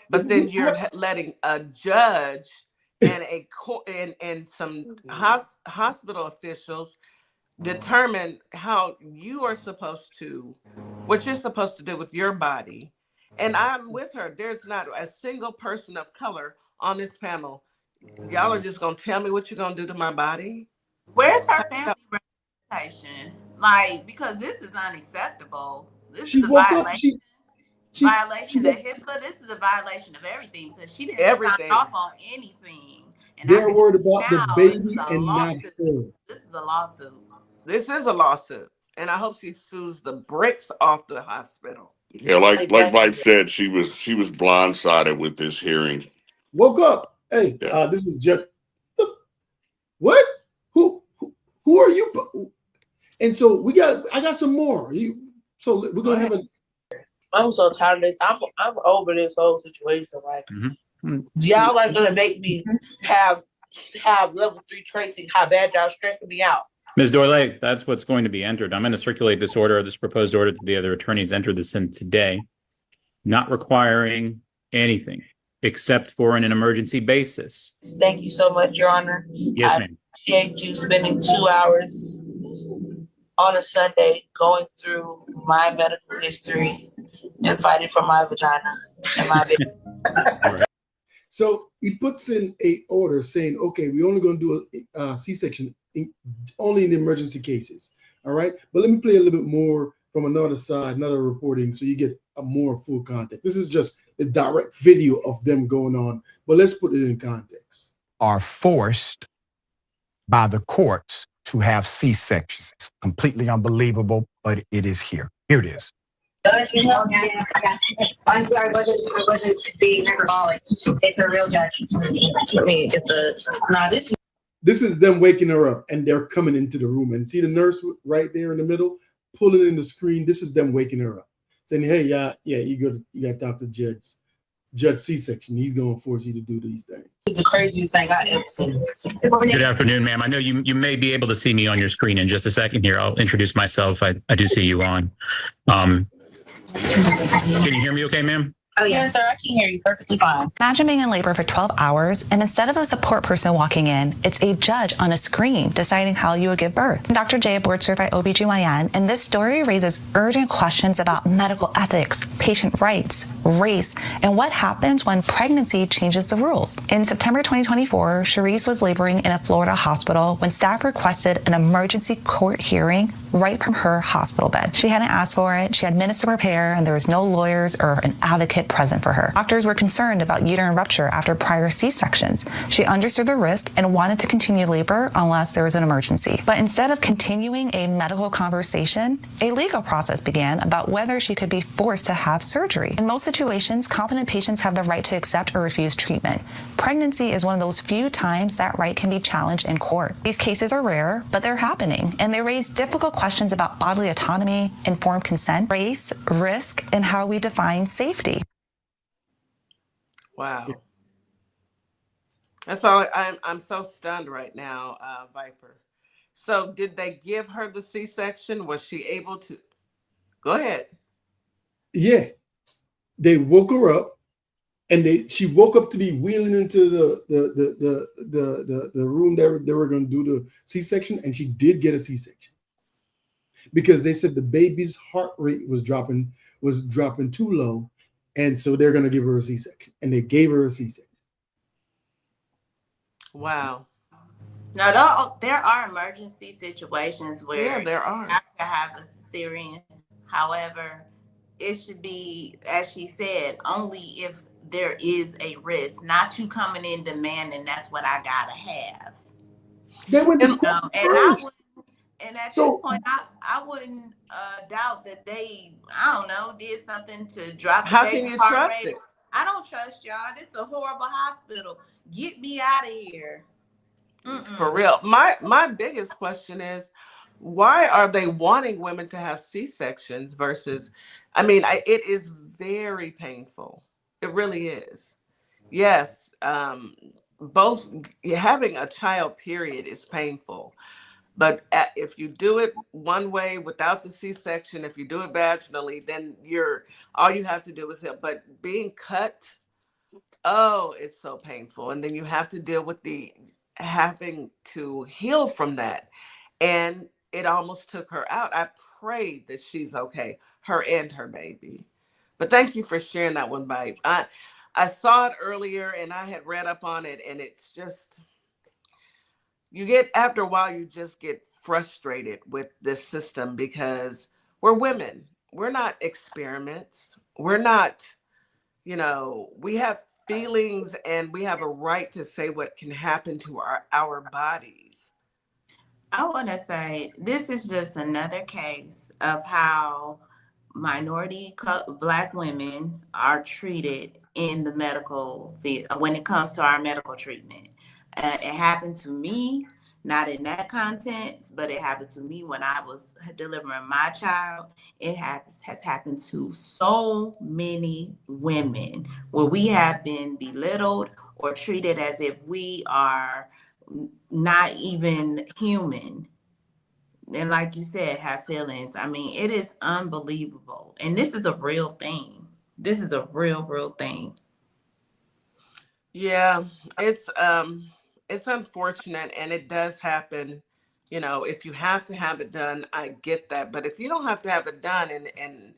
But then you're letting a judge and and some hospital officials determine how you are supposed to, what you're supposed to do with your body. And I'm with her. There's not a single person of color on this panel. Y'all are just gonna tell me what you're gonna do to my body? Where's her family representation? Like, because this is unacceptable. This is a violation. Violation of HIPAA. This is a violation of everything because she didn't sign off on anything. And they're worried about the baby and not her. This is a lawsuit. This is a lawsuit, and I hope she sues the bricks off the hospital. Yeah, like Vipe said, she was blindsided with this hearing. Woke up. Hey, this is Judge. What? Who are you? And so I got some more. So we're gonna have a. I'm so tired of this. I'm over this whole situation. Like, y'all are gonna make me have level 3 tracing. How bad y'all stressing me out? Ms. Doyle, that's what's going to be entered. I'm going to circulate this proposed order to the other attorneys. Enter this in today, not requiring anything except for an emergency basis. Thank you so much, Your Honor. Yes, ma'am. I appreciate you spending 2 hours on a Sunday going through my medical history and fighting for my vagina and my baby. So he puts in a order saying, okay, we're only going to do a C-section only in emergency cases. All right. But let me play a little bit more from another side, another reporting, so you get a more full context. This is just a direct video of them going on, but let's put it in context. Are forced by the courts to have C-sections. It's completely unbelievable, but it is here. Here it is. Judge, you know, yes. I wasn't being hyperbolic. It's a real judge. Let me get the. This is them waking her up, and they're coming into the room. And see the nurse right there in the middle, pulling in the screen. This is them waking her up, saying, "Hey, you got Dr. Judge C-section. He's going to force you to do these things." The craziest thing I ever seen. Good afternoon, ma'am. I know you may be able to see me on your screen in just a second here. I'll introduce myself. I do see you on. Can you hear me okay, ma'am? Oh, yes, sir. I can hear you perfectly fine. Imagine being in labor for 12 hours, and instead of a support person walking in, it's a judge on a screen deciding how you would give birth. Dr. J, a board-certified OBGYN, and this story raises urgent questions about medical ethics, patient rights, race, and what happens when pregnancy changes the rules. In September 2024, Sharice was laboring in a Florida hospital when staff requested an emergency court hearing right from her hospital bed. She hadn't asked for it, she had minutes to prepare, and there was no lawyers or an advocate present for her. Doctors were concerned about uterine rupture after prior C-sections. She understood the risk and wanted to continue labor unless there was an emergency. But instead of continuing a medical conversation, a legal process began about whether she could be forced to have surgery. In most situations, competent patients have the right to accept or refuse treatment. Pregnancy is one of those few times that right can be challenged in court. These cases are rare, but they're happening, and they raise difficult questions about bodily autonomy, informed consent, race, risk, and how we define safety. Wow. That's all. I'm so stunned right now, Viper. So did they give her the C-section? Was she able to? Go ahead. Yeah. They woke her up, and she woke up to be wheeling into the room that they were going to do the C-section, and she did get a C-section because they said the baby's heart rate was dropping too low, and so they're going to give her a C-section, and they gave her a C-section. Wow. Now, there are emergency situations Yeah, where you there are. have to have a cesarean. However, it should be, as she said, only if there is a risk, not you coming in demanding that's what I gotta have. They went to And court And first. and at this So point, I wouldn't doubt that they, I don't know, did something to drop the how can baby's you heart trust rate. it? I don't trust y'all. This is a horrible hospital. Get me out of here. For Mm-mm. real. My biggest question is, why are they wanting women to have C-sections versus, I mean, it is very painful. It really is. Yes, both having a child period is painful. But if you do it one way without the C-section, if you do it vaginally, then all you have to do is help. But being cut, oh, it's so painful. And then you have to deal with the having to heal from that. And it almost took her out. I prayed that she's okay, her and her baby. But thank you for sharing that one, babe. I saw it earlier and I had read up on it, and it's just, you get, after a while, you just get frustrated with this system because we're women. We're not experiments. We're not, we have feelings and we have a right to say what can happen to our bodies. I want to say this is just another case of how Black women are treated in the medical field when it comes to our medical treatment. It happened to me, not in that context, but it happened to me when I was delivering my child. Has happened to so many women where we have been belittled or treated as if we are not even human. And like you said, have feelings. I mean, it is unbelievable. And this is a real thing. This is a real thing. Yeah, it's unfortunate and it does happen. If you have to have it done, I get that. But if you don't have to have it done, and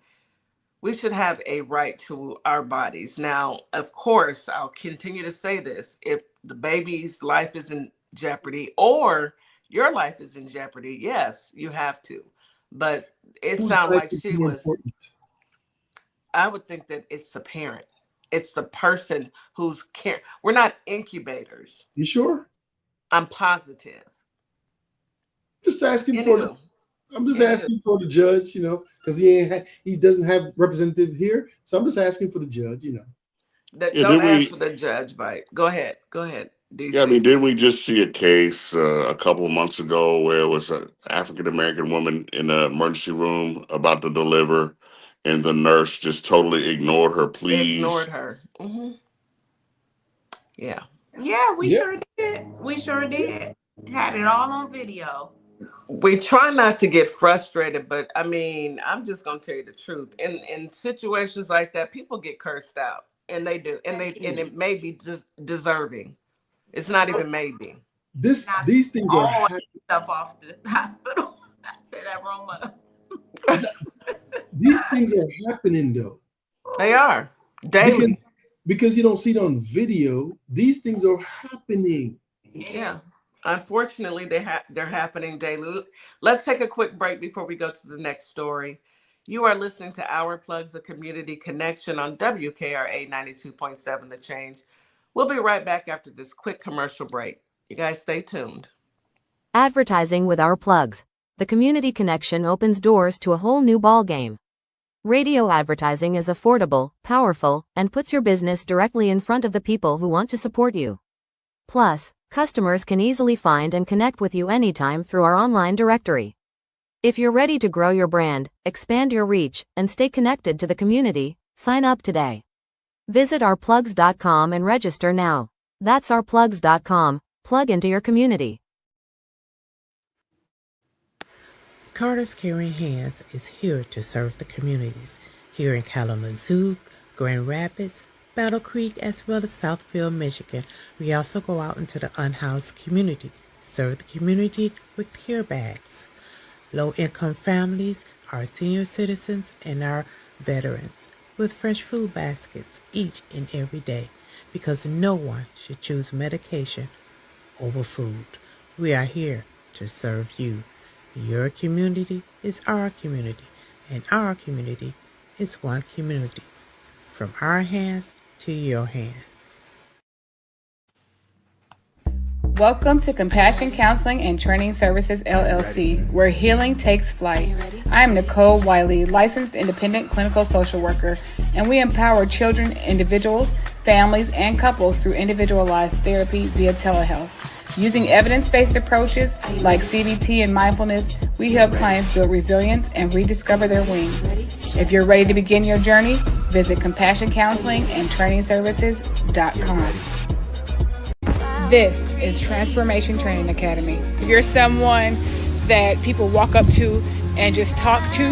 we should have a right to our bodies. Now, of course, I'll continue to say this. If the baby's life is in jeopardy or your life is in jeopardy, yes, you have to. But it whose sounded life like is she more was, important? I would think that it's the parent. It's the person who's care. We're not incubators. You sure? I'm positive. Just asking for the. Anywho, I'm just anywho, asking for the judge, because he doesn't have representative here, so I'm just asking for the judge. Yeah, don't did ask for we? the judge, but go ahead. Go ahead, Yeah, I mean, DC. didn't we just see a case a couple of months ago where it was an African American woman in the emergency room about to deliver, and the nurse just totally ignored her Ignored pleas? her. Yeah. Yeah, we Yeah, sure did. We sure did. Had it all on video. We try not to get frustrated, but I mean, I'm just gonna tell you the truth. In situations like that, people get cursed out, and they do, and it may be just deserving. It's not even maybe. Not these things are all happening. stuff off the hospital. I said that wrong. These things are happening though, They are because daily. you don't see it on video. These things are happening. Yeah. Unfortunately, they're happening daily. Let's take a quick break before we go to the next story. You are listening to Our Plugs, a community connection on WKRA 92.7 The Change. We'll be right back after this quick commercial break. You guys stay tuned. Advertising with Our Plugs. The community connection opens doors to a whole new ballgame. Radio advertising is affordable, powerful, and puts your business directly in front of the people who want to support you. Plus, customers can easily find and connect with you anytime through our online directory. If you're ready to grow your brand, expand your reach, and stay connected to the community, sign up today. Visit ourplugs.com and register now. That's ourplugs.com. Plug into your community. Carter's Caring Hands is here to serve the communities here in Kalamazoo, Grand Rapids, Battle Creek, as well as Southfield, Michigan. We also go out into the unhoused community, serve the community with care bags. Low-income families, our senior citizens, and our veterans with fresh food baskets each and every day, because no one should choose medication over food. We are here to serve you. Your community is our community, and our community is one community. From our hands to your hand. Welcome to Compassion Counseling and Training Services, LLC, where healing takes flight. I am Nicole Wiley, licensed independent clinical social worker, and we empower children, individuals, families, and couples through individualized therapy via telehealth. Using evidence-based approaches like CBT and mindfulness, we help clients build resilience and rediscover their wings. If you're ready to begin your journey, visit CompassionCounselingandTrainingServices.com. This is Transformation Training Academy. If you're someone that people walk up to and just talk to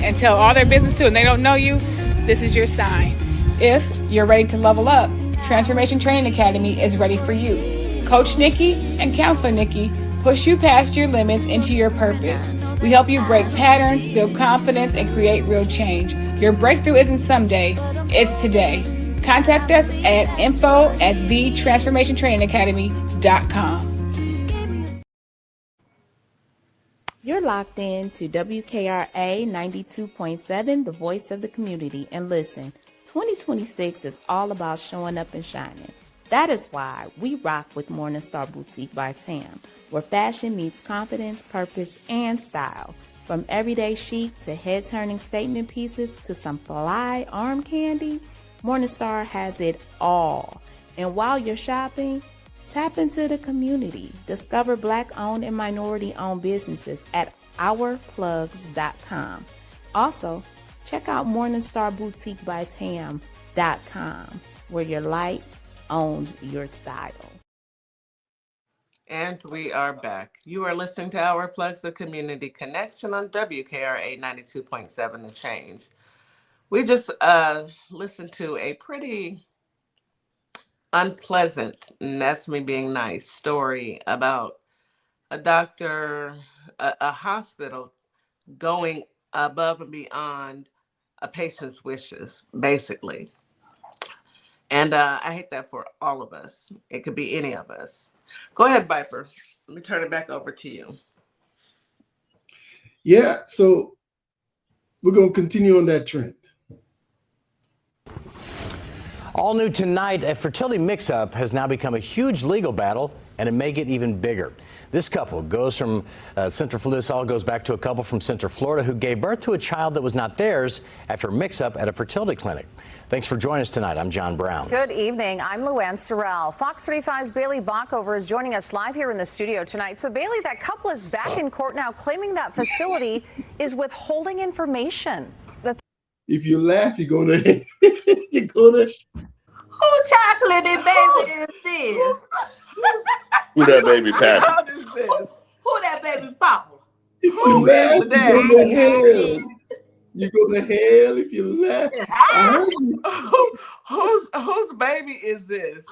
and tell all their business to and they don't know you, this is your sign. If you're ready to level up, Transformation Training Academy is ready for you. Coach Nikki and Counselor Nikki push you past your limits into your purpose. We help you break patterns, build confidence, and create real change. Your breakthrough isn't someday, it's today. Contact us at info@thetransformationtrainingacademy.com. You're locked in to WKRA 92.7, the voice of the community. And listen, 2026 is all about showing up and shining. That is why we rock with Morningstar Boutique by Tam, where fashion meets confidence, purpose, and style. From everyday chic to head-turning statement pieces to some fly arm candy, Morningstar has it all. And while you're shopping, tap into the community. Discover Black-owned and minority-owned businesses at ourplugs.com. Also, check out MorningstarBoutiqueByTam.com, where your light owns your style. And we are back. You are listening to Our Plugs, the Community Connection on WKRA 92.7 The Change. We just listened to a pretty unpleasant, and that's me being nice, story about a doctor, a hospital going above and beyond a patient's wishes, basically. And I hate that for all of us. It could be any of us. Go ahead, Viper. Let me turn it back over to you. Yeah, so we're going to continue on that trend. All new tonight, a fertility mix-up has now become a huge legal battle, and it may get even bigger. This couple goes from this all goes back to a couple from Central Florida who gave birth to a child that was not theirs after a mix-up at a fertility clinic. Thanks for joining us tonight. I'm John Brown. Good evening. I'm Luann Sorrell. Fox 35's Bailey Bockover is joining us live here in the studio tonight. So, Bailey, that couple is back in court now claiming that facility is withholding information. If you laugh, you're gonna you're gonna. Who chocolate and baby is this? Who that baby Pappy? How is this? Who that baby papa? If you laugh, you go to hell. You go to hell if you laugh. Whose baby is this?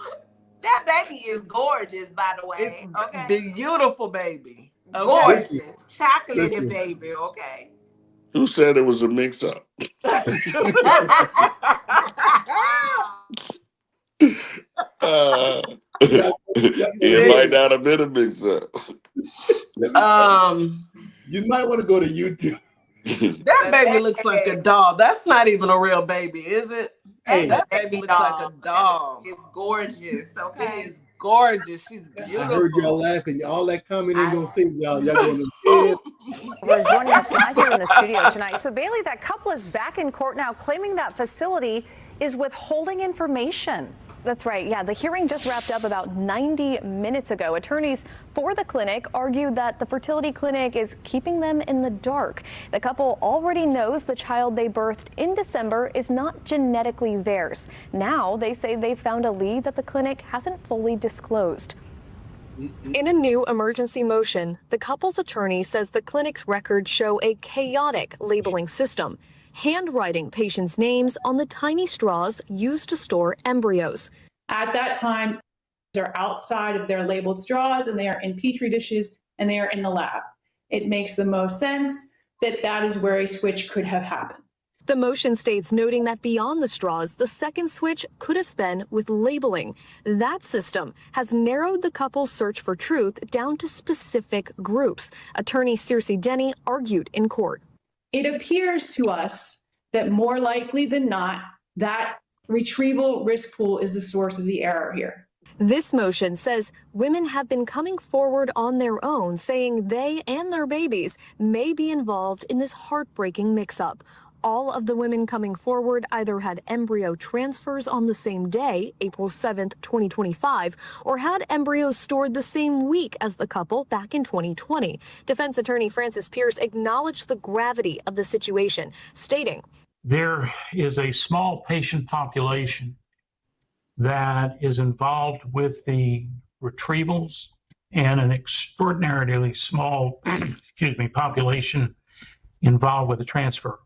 That baby is gorgeous, by the way. Okay. The beautiful baby. Okay. Gorgeous. Chocolate baby, okay. Who said it was a mix-up? It might not have been a mix-up. You might want to go to YouTube. That baby looks like a doll. That's not even a real baby, is it? Hey, that baby looks like a doll. It's gorgeous. Okay. It is gorgeous. She's beautiful. I heard y'all laughing. All that comment ain't gonna save y'all. Y'all going to bed. We're joining us live here in the studio tonight. So, Bailey, that couple is back in court now claiming that facility is withholding information. That's right. Yeah, the hearing just wrapped up about 90 minutes ago. Attorneys for the clinic argued that the fertility clinic is keeping them in the dark. The couple already knows the child they birthed in December is not genetically theirs. Now they say they found a lead that the clinic hasn't fully disclosed. In a new emergency motion, the couple's attorney says the clinic's records show a chaotic labeling system, handwriting patients' names on the tiny straws used to store embryos. At that time, they're outside of their labeled straws and they are in petri dishes and they are in the lab. It makes the most sense that that is where a switch could have happened. The motion states, noting that beyond the straws, the second switch could have been with labeling. That system has narrowed the couple's search for truth down to specific groups. Attorney Circe Denny argued in court. It appears to us that more likely than not, that retrieval risk pool is the source of the error here. This motion says women have been coming forward on their own, saying they and their babies may be involved in this heartbreaking mix-up. All of the women coming forward either had embryo transfers on the same day, April 7th, 2025, or had embryos stored the same week as the couple back in 2020. Defense attorney Francis Pierce acknowledged the gravity of the situation, stating, "There is a small patient population that is involved with the retrievals and an extraordinarily small population involved with the transfer.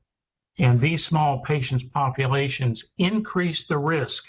And these small patients populations increase the risk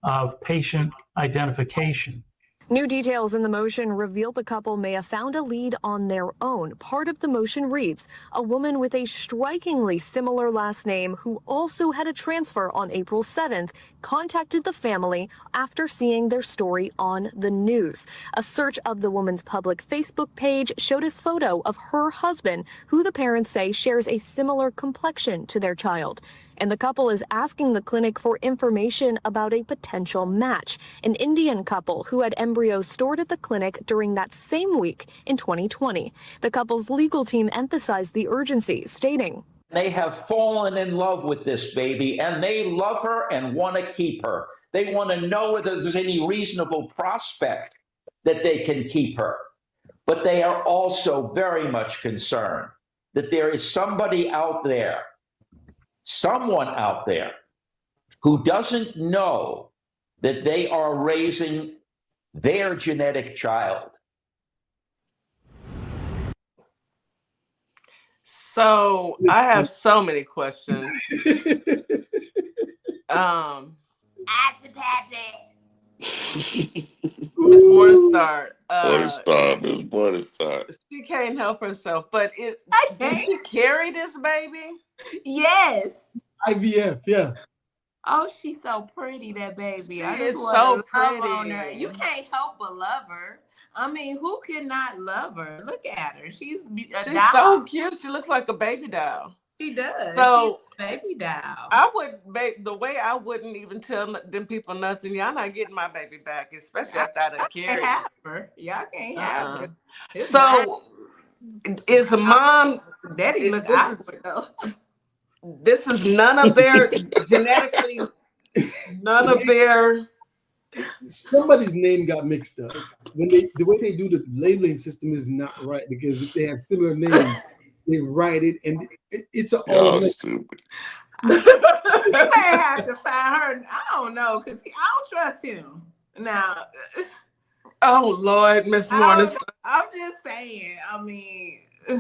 of patient identification." New details in the motion reveal the couple may have found a lead on their own. Part of the motion reads, a woman with a strikingly similar last name who also had a transfer on April 7th contacted the family after seeing their story on the news. A search of the woman's public Facebook page showed a photo of her husband, who the parents say shares a similar complexion to their child. And the couple is asking the clinic for information about a potential match, an Indian couple who had embryos stored at the clinic during that same week in 2020. The couple's legal team emphasized the urgency, stating, "They have fallen in love with this baby, and they love her and want to keep her. They want to know whether there's any reasonable prospect that they can keep her. But they are also very much concerned that there is somebody out there, someone out there who doesn't know that they are raising their genetic child." So I have so many questions. Miss Morningstar. Miss Morningstar. She can't help herself, but did she carry this baby? Yes. IVF, yeah. Oh, she's so pretty, that baby. She I is just want so to love on her. pretty. You can't help but love her. I mean, who cannot love her? Look at her. She's She's so cute. She looks like a baby doll. She does. So she's a baby doll. I would make the way I wouldn't even tell them people nothing. Y'all not getting my baby back, especially after I done carried have her. Y'all can't have her. It's So is the mom? Daddy look awkward though. This is none of their genetically, none of their. Somebody's name got mixed up. The way they do the labeling system is not right, because if they have similar names, they write it, and it's an all stupid. You may have to find her. I don't know, because I don't trust him. Now, oh Lord, Miss Morningstar. I'm just saying. I mean, I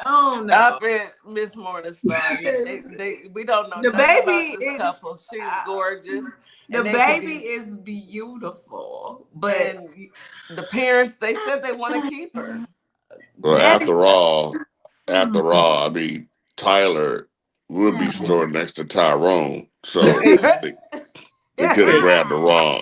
don't know. Stop it, Miss Morningstar. We don't know The nothing baby about this is couple. She's gorgeous. The and they baby could is beautiful, but and the parents, they said they want to keep her. Well, after all, I mean, Tyler would be stored next to Tyrone, so they could have grabbed the wrong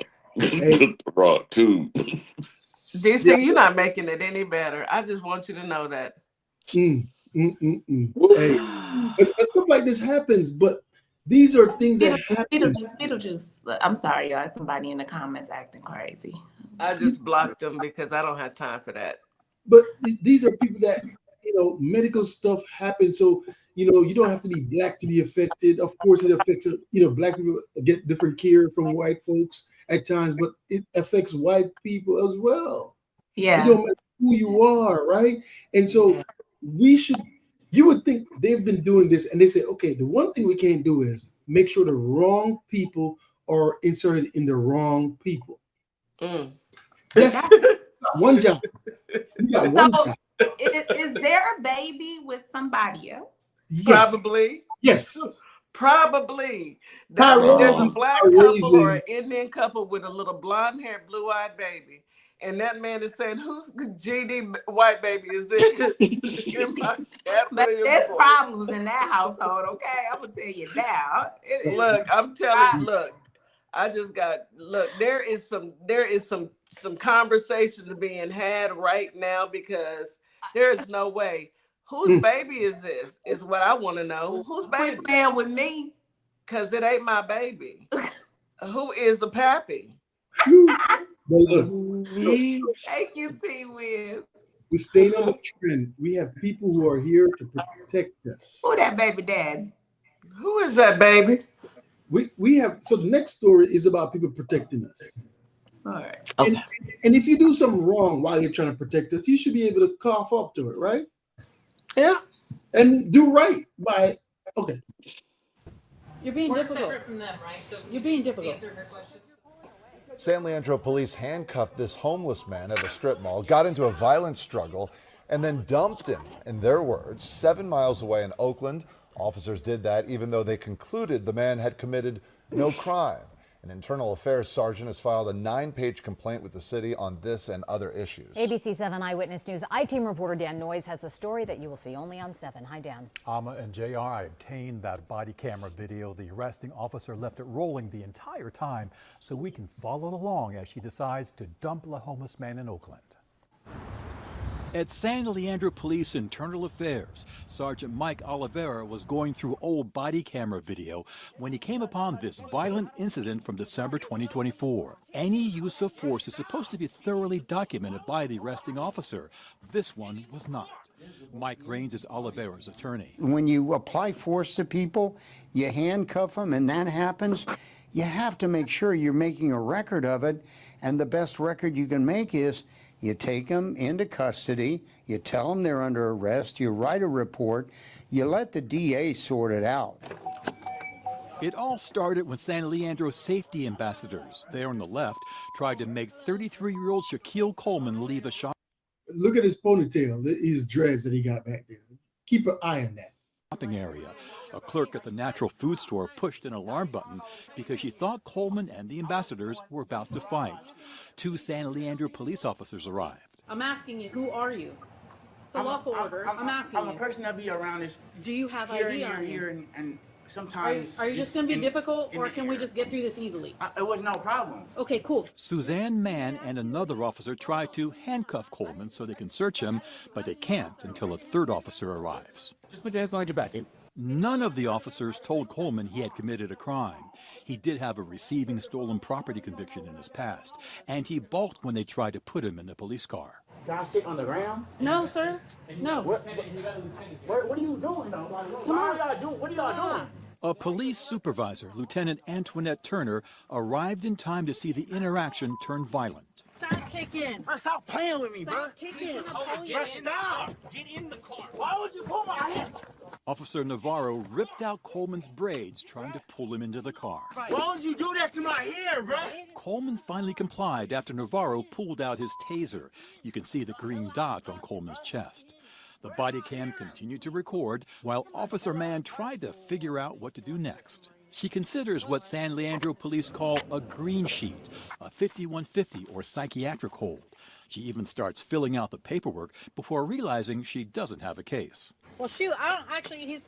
two. DC, you're not making it any better. I just want you to know that. Hey, but stuff like this happens, but these are things that happen. Beetlejuice. I'm sorry, y'all. Somebody in the comments acting crazy. I just blocked them because I don't have time for that. But these are people that, medical stuff happens. So, you don't have to be black to be affected. Of course, it affects, black people get different care from white folks at times, but it affects white people as well. Yeah. It don't matter who you are, right? And so you would think they've been doing this, and they say, okay, the one thing we can't do is make sure the wrong people are inserted in the wrong people. That's one job. You got one job. Is there a baby with somebody else? Yes. Probably. Yes. Probably. Tyrone There's a black couple or an Indian couple with a little blonde-haired, blue-eyed baby. And that man is saying, "Whose GD white baby is this?" In my But Kathleen there's voice. problems in that household, okay? I'm gonna tell you now. Look, I'm telling you, look, I just got there is some conversations being had right now because there is no way. Whose baby is this? Is what I want to know. Whose baby? Quit playing with me. Cause it ain't my baby. Who is the pappy? But look, Thank you, T. Wiz. we're staying on the trend. We have people who are here to protect us. Who that baby daddy? Who is that baby? We have, so the next story is about people protecting us. All right. And if you do something wrong while you're trying to protect us, you should be able to cough up to it, right? Yeah. And do right by, okay. You're being difficult. Separate from them, right? So you're being difficult. Answer her question. San Leandro police handcuffed this homeless man at a strip mall, got into a violent struggle, and then dumped him, in their words, 7 miles away in Oakland. Officers did that even though they concluded the man had committed no crime. An internal affairs sergeant has filed a 9-page complaint with the city on this and other issues. ABC 7 Eyewitness News I-Team reporter Dan Noyes has the story that you will see only on 7. Hi, Dan. Amma and JR, I obtained that body camera video. The arresting officer left it rolling the entire time so we can follow along as she decides to dump the homeless man in Oakland. At San Leandro Police Internal Affairs, Sergeant Mike Oliveira was going through old body camera video when he came upon this violent incident from December 2024. Any use of force is supposed to be thoroughly documented by the arresting officer. This one was not. Mike Raines is Oliveira's attorney. When you apply force to people, you handcuff them, and that happens, you have to make sure you're making a record of it, and the best record you can make is you take them into custody, you tell them they're under arrest, you write a report, you let the DA sort it out. It all started when San Leandro's safety ambassadors, there on the left, tried to make 33-year-old Shaquille Coleman leave a shop. Look at his ponytail, his dreads that he got back there. Keep an eye on that. Shopping area. A clerk at the natural food store pushed an alarm button because she thought Coleman and the ambassadors were about to fight. 2 San Leandro police officers arrived. I'm asking you, who are you? It's a lawful order. I'm asking you. I'm a person that be around this. Do you have here ID and on you? Here and sometimes. Are you just going to be difficult, or can we just get through this easily? It was no problem. Okay, cool. Suzanne Mann and another officer try to handcuff Coleman so they can search him, but they can't until a third officer arrives. Just put your hands behind your back. None of the officers told Coleman he had committed a crime. He did have a receiving stolen property conviction in his past, and he balked when they tried to put him in the police car. Can I sit on the ground? No, sir. No. What are you doing? Come on. What are y'all doing? A police supervisor, Lieutenant Antoinette Turner, arrived in time to see the interaction turn violent. Stop kicking. Bro, stop playing with me, bro. Stop kicking. Bro, stop. Get in the car. Why would you pull my hand? Officer Navarro ripped out Coleman's braids, trying to pull him into the car. Why would you do that to my hair, bro? Coleman finally complied after Navarro pulled out his taser. You can see the green dot on Coleman's chest. The body cam continued to record while Officer Mann tried to figure out what to do next. She considers what San Leandro police call a green sheet, a 5150 or psychiatric hold. She even starts filling out the paperwork before realizing she doesn't have a case. Well, shoot, I don't actually,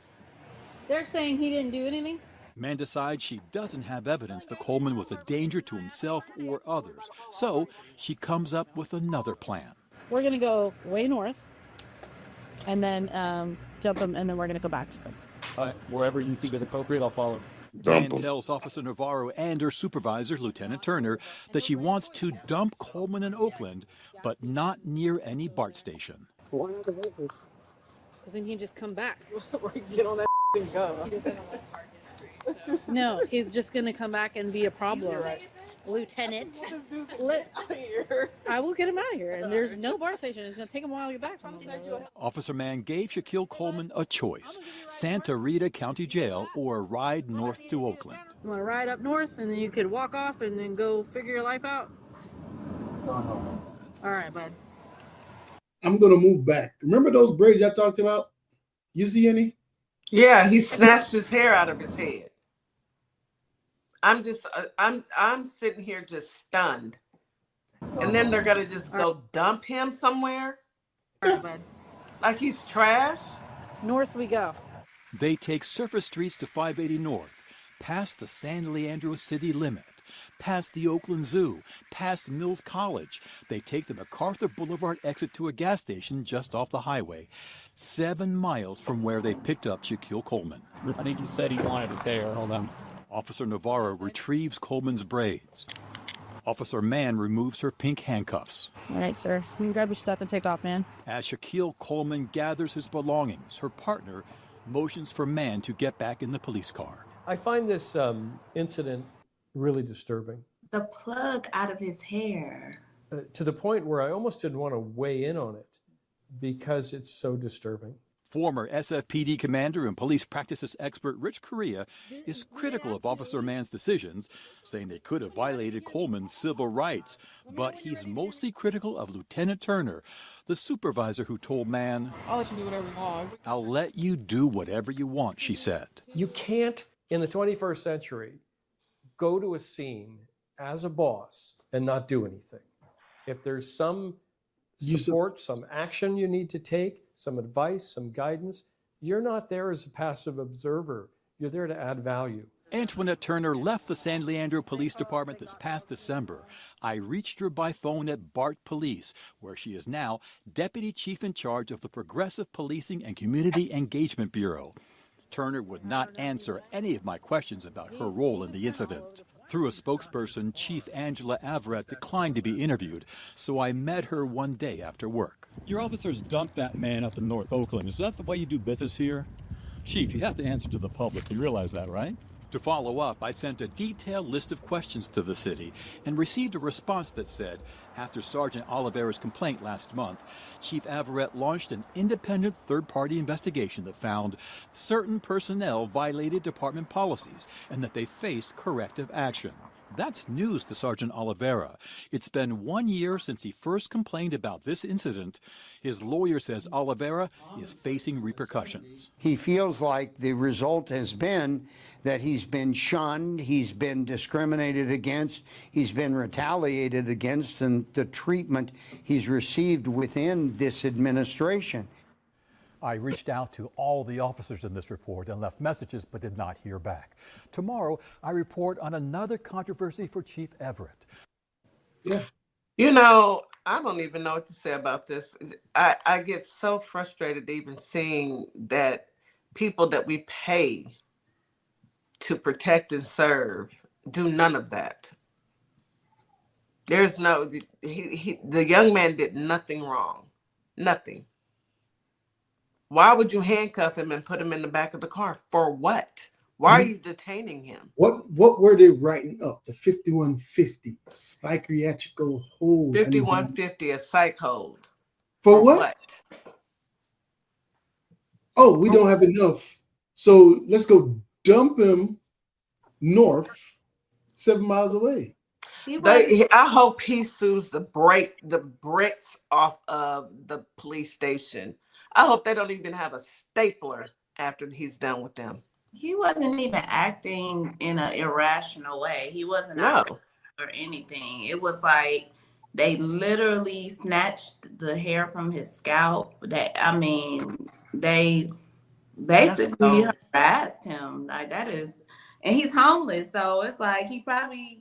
they're saying he didn't do anything. Mann decides she doesn't have evidence that Coleman was a danger to himself or others, so she comes up with another plan. We're going to go way north and then jump him, and then we're going to go back to him. Wherever you think is appropriate, I'll follow. Mann tells Officer Navarro and her supervisor, Lieutenant Turner, that she wants to dump Coleman in Oakland, but not near any BART station. Because then he'd just come back. Get on that and go. He doesn't want to park his street, so. No, he's just going to come back and be a problem. Lieutenant. I will get him out of here. And there's no BART station. It's going to take him a while to get back from him. Officer Mann gave Shaquille Coleman a choice, Santa Rita County Jail or a ride north to Oakland. You want to ride up north, and then you could walk off and then go figure your life out? All right, bud. I'm going to move back. Remember those braids I talked about? You see any? Yeah, he snatched his hair out of his head. I'm sitting here just stunned. And then they're gonna just go dump him somewhere? Like he's trash? North we go. They take surface streets to 580 North, past the San Leandro city limit, past the Oakland Zoo, past Mills College. They take the MacArthur Boulevard exit to a gas station just off the highway, 7 miles from where they picked up Shaquille Coleman. I think he said he wanted his hair. Hold on. Officer Navarro retrieves Coleman's braids. Officer Mann removes her pink handcuffs. All right, sir. You can grab your stuff and take off, man. As Shaquille Coleman gathers his belongings, her partner motions for Mann to get back in the police car. I find this incident really disturbing. The plug out of his hair. To the point where I almost didn't want to weigh in on it because it's so disturbing. Former SFPD commander and police practices expert Rich Correa is critical of Officer Mann's decisions, saying they could have violated Coleman's civil rights. But he's mostly critical of Lieutenant Turner, the supervisor who told Mann, I'll let you do whatever you want. "I'll let you do whatever you want," she said. You can't, in the 21st century, go to a scene as a boss and not do anything. If there's some support, some action you need to take, some advice, some guidance, you're not there as a passive observer. You're there to add value. Antoinette Turner left the San Leandro Police Department this past December. I reached her by phone at BART Police, where she is now Deputy Chief in charge of the Progressive Policing and Community Engagement Bureau. Turner would not answer any of my questions about her role in the incident. Through a spokesperson, Chief Angela Averett declined to be interviewed, so I met her one day after work. Your officers dumped that man up in North Oakland. Is that the way you do business here? Chief, you have to answer to the public. You realize that, right? To follow up, I sent a detailed list of questions to the city and received a response that said, after Sergeant Oliveira's complaint last month, Chief Averett launched an independent third-party investigation that found certain personnel violated department policies and that they faced corrective action. That's news to Sergeant Oliveira. It's been 1 year since he first complained about this incident. His lawyer says Oliveira is facing repercussions. He feels like the result has been that he's been shunned, he's been discriminated against, he's been retaliated against, and the treatment he's received within this administration. I reached out to all the officers in this report and left messages but did not hear back. Tomorrow, I report on another controversy for Chief Everett. Yeah. You know, I don't even know what to say about this. I get so frustrated even seeing that people that we pay to protect and serve do none of that. There's no, the young man did nothing wrong. Nothing. Why would you handcuff him and put him in the back of the car? For what? Why are you detaining him? What were they writing up? The 5150, a psychiatrical hold. 5150, a psych hold. For what? Oh, we don't have enough. So let's go dump him north, 7 miles away. I hope he sues the bricks off of the police station. I hope they don't even have a stapler after he's done with them. He wasn't even acting in an irrational way. He wasn't out or anything. It was like they literally snatched the hair from his scalp. They basically harassed him. Like that is, and he's homeless, so it's like he probably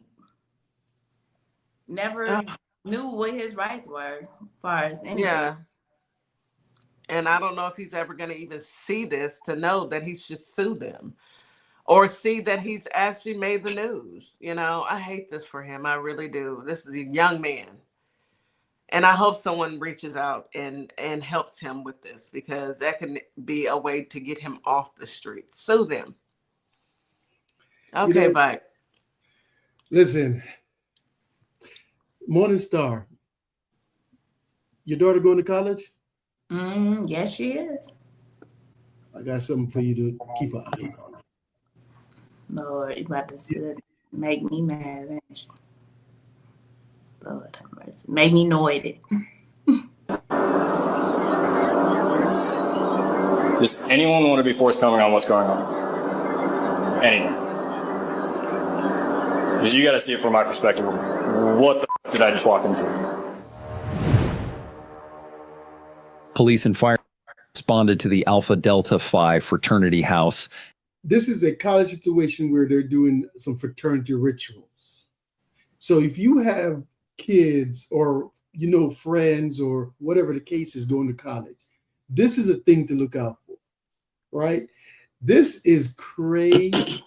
never knew what his rights were as far as anything. Yeah. And I don't know if he's ever going to even see this to know that he should sue them or see that he's actually made the news. You know, I hate this for him. I really do. This is a young man. And I hope someone reaches out and helps him with this, because that can be a way to get him off the street. Sue them. Okay, bye. Listen, Morning Star, your daughter going to college? Yes, she is. I got something for you to keep an eye on. Lord, you about to make me mad, ain't you? Lord have mercy. Make me annoyed. Does anyone want to be forthcoming on what's going on? Anyone? Because you got to see it from my perspective. What the did I just walk into? Police and fire responded to the Alpha Delta Phi fraternity house. This is a college situation where they're doing some fraternity rituals. So if you have kids or, friends or whatever the case is going to college, this is a thing to look out for, right? This is crazy.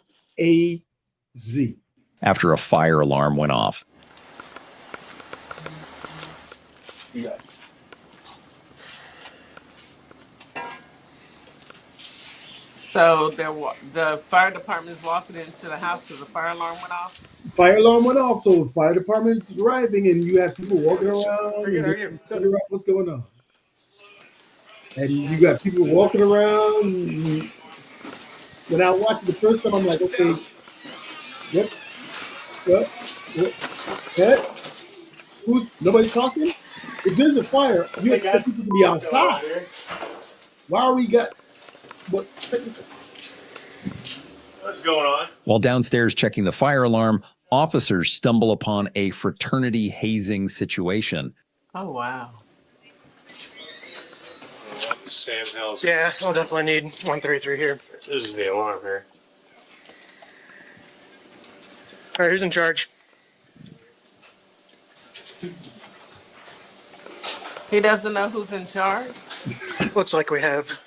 After a fire alarm went off. Yeah. So the fire department is walking into the house because the fire alarm went off? Fire alarm went off, so the fire department's arriving, and you have people walking around and figure out what's going on. And you got people walking around. When I watched it the first time, I'm like, okay, yep. Nobody talking? If there's a fire, you expect people to be outside. Why are we what's going on? While downstairs checking the fire alarm, officers stumble upon a fraternity hazing situation. Oh, wow. Sam Hills. Yeah, I'll definitely need 133 here. This is the alarm here. All right, who's in charge? He doesn't know who's in charge? Looks like we have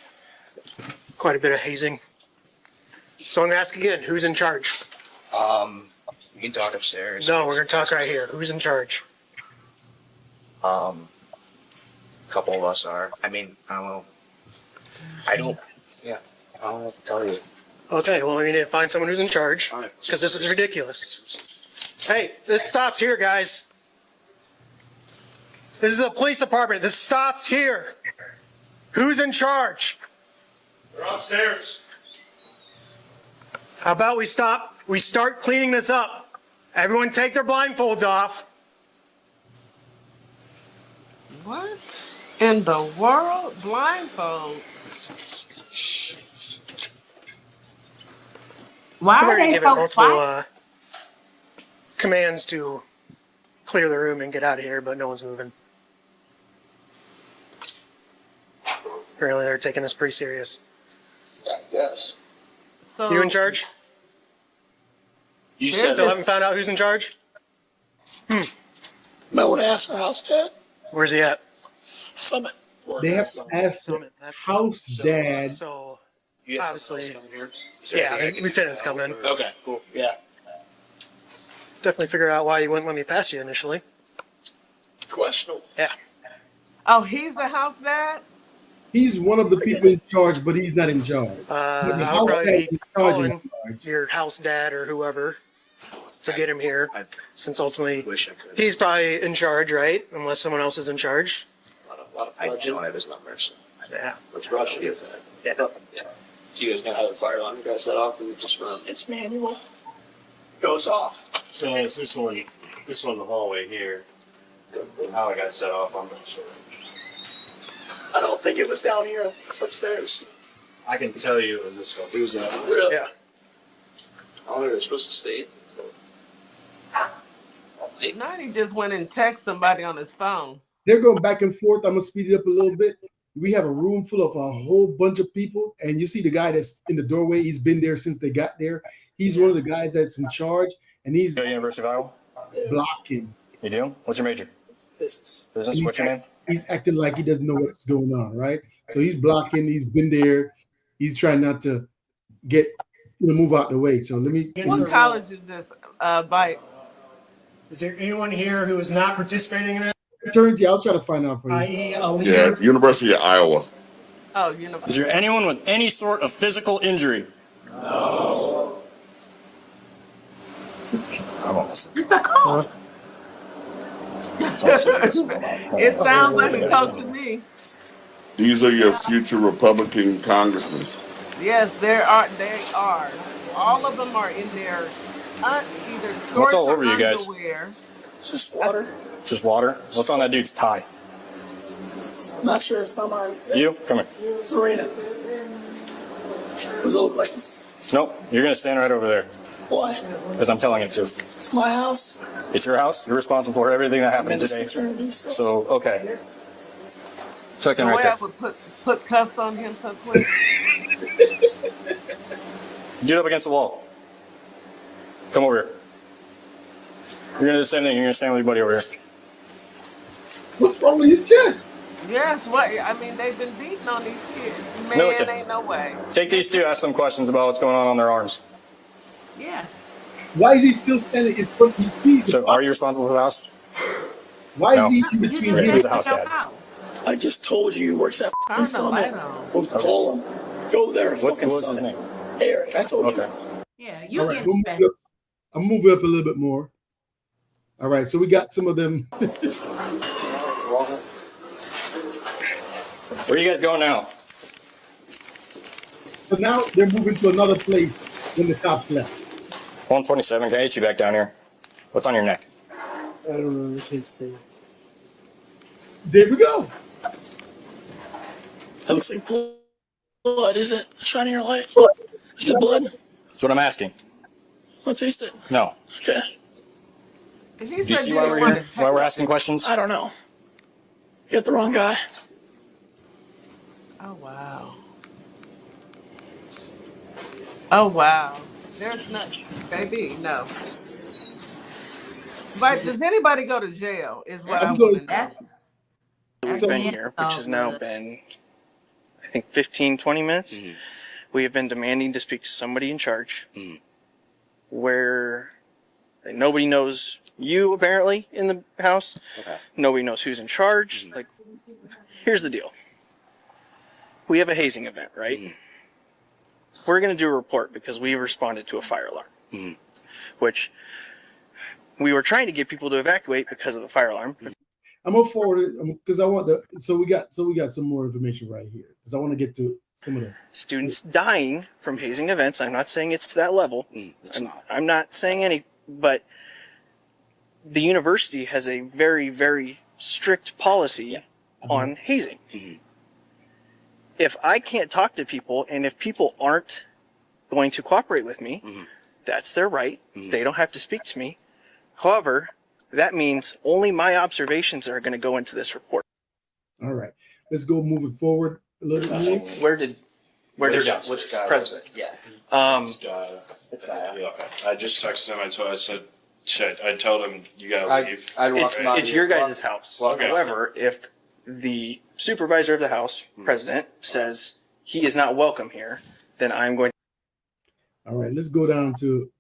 quite a bit of hazing. So I'm gonna ask again, who's in charge? We can talk upstairs. No, we're gonna talk right here. Who's in charge? A couple of us are. I mean, I don't know. I don't know what to tell you. Okay, well, we need to find someone who's in charge, because this is ridiculous. Hey, this stops here, guys. This is a police department. This stops here. Who's in charge? We're upstairs. How about we start cleaning this up. Everyone take their blindfolds off. What in the world? Blindfold? Shit. Why I've are already they given so multiple quiet? commands to clear the room and get out of here, but no one's moving. Apparently they're taking this pretty serious. Yes. So You in charge? You Still haven't found out who's in charge? Might want to ask our house dad. Where's he at? Summit. They have to ask the house dad. So You have obviously, someone coming here. yeah, lieutenant's coming. Okay, cool. Yeah. Definitely figure out why you wouldn't let me pass you initially. Questionable. Yeah. Oh, he's the house dad? He's one of the people in charge, but he's not in charge. The I'll house probably dad be is in charge. calling your house dad or whoever to get him here, since ultimately he's probably in charge, right? Unless someone else is in charge. I don't have his numbers. Yeah. Which rush is that? Yeah. Yeah. Do you guys know how the fire alarm got set off? Or is it just from? It's manual. Goes off. So it's this one the hallway here. How it got set off, I'm not sure. I don't think it was down here. It's upstairs. I can tell you it was this one. It was really? Yeah. Oh, they're supposed to stay. Now he just went and texted somebody on his phone. They're going back and forth. I'm gonna speed it up a little bit. We have a room full of a whole bunch of people, and you see the guy that's in the doorway. He's been there since they got there. He's one of the guys that's in charge, and he's University of Iowa. blocking. You do? What's your major? Business. Business. What's your name? He's acting like he doesn't know what's going on, right? So he's blocking. He's been there. He's trying not to move out the way. So let me. What college is this, Bite? Is there anyone here who is not participating in it? Fraternity, I'll try to find out for you. I.e. a leader? Yeah, University of Iowa. Oh, University. Is there anyone with any sort of physical injury? No. It's a call. It sounds like a call to me. These are your future Republican congressmen. Yes, they are. All of them are in their either shorts What's all over or you guys? underwear. It's just water. Just water? What's on that dude's tie? I'm not sure if some are. You? Come here. Serena. Those old blankets. Nope. You're going to stand right over there. Why? Because I'm telling you to. It's my house. It's your house. You're responsible for everything that happened today. Fraternity, So, okay. Checking The right way there. I would put cuffs on him so quick. Get up against the wall. Come over here. You're gonna do the same thing. You're gonna stand with your buddy over here. What's wrong with his chest? Yes, what I mean, they've been beating on these kids. Man, No, we can't. ain't no way. Take these two. Ask them questions about what's going on their arms. Yeah. Why is he still standing in front of these people? So, are you responsible for the house? Why No. is he in between Okay, his who's the house dad? I just told you he works at Turn the Summit. light on. We'll call him. Go there. What was his name? Eric, I told you. Okay. Yeah, All you right, get we'll move back. up. I'm moving up a little bit more. All right, so we got some of them. Where are you guys going now? So now they're moving to another place when the cops left. 127. Can I get you back down here? What's on your neck? I don't know. I can't see. There we go. That looks like blood, is it? Shining your light. Is it blood? That's what I'm asking. I'll taste it. No. Okay. He Do you said see you why didn't we're want here? to Why we're asking questions? I don't know. You got the wrong guy. Oh wow. Oh wow. There's nothing, baby. No. But does anybody go to jail? Is what I want to know. We've been here, which has now been, I think, 15, 20 minutes. We have been demanding to speak to somebody in charge where nobody knows you, apparently, in the house. Okay. Nobody knows who's in charge. Like, here's the deal. We have a hazing event, right? We're going to do a report because we responded to a fire alarm, which we were trying to get people to evacuate because of the fire alarm. I'm gonna forward it because I want to. So we got some more information right here because I want to get to some of them. Students dying from hazing events. I'm not saying it's to that level. I'm not saying any, but the university has a very, very strict policy on hazing. If I can't talk to people and if people aren't going to cooperate with me, that's their right. They don't have to speak to me. However, that means only my observations are going to go into this report. All right, let's go moving forward a little bit more. Where did Which guy president? was it? Yeah. It's okay. I just texted him. I said, shit. I told him you gotta leave. It's your guys' house. Okay. However, if the supervisor of the house, president, says he is not welcome here, then I'm going. All right, let's go down to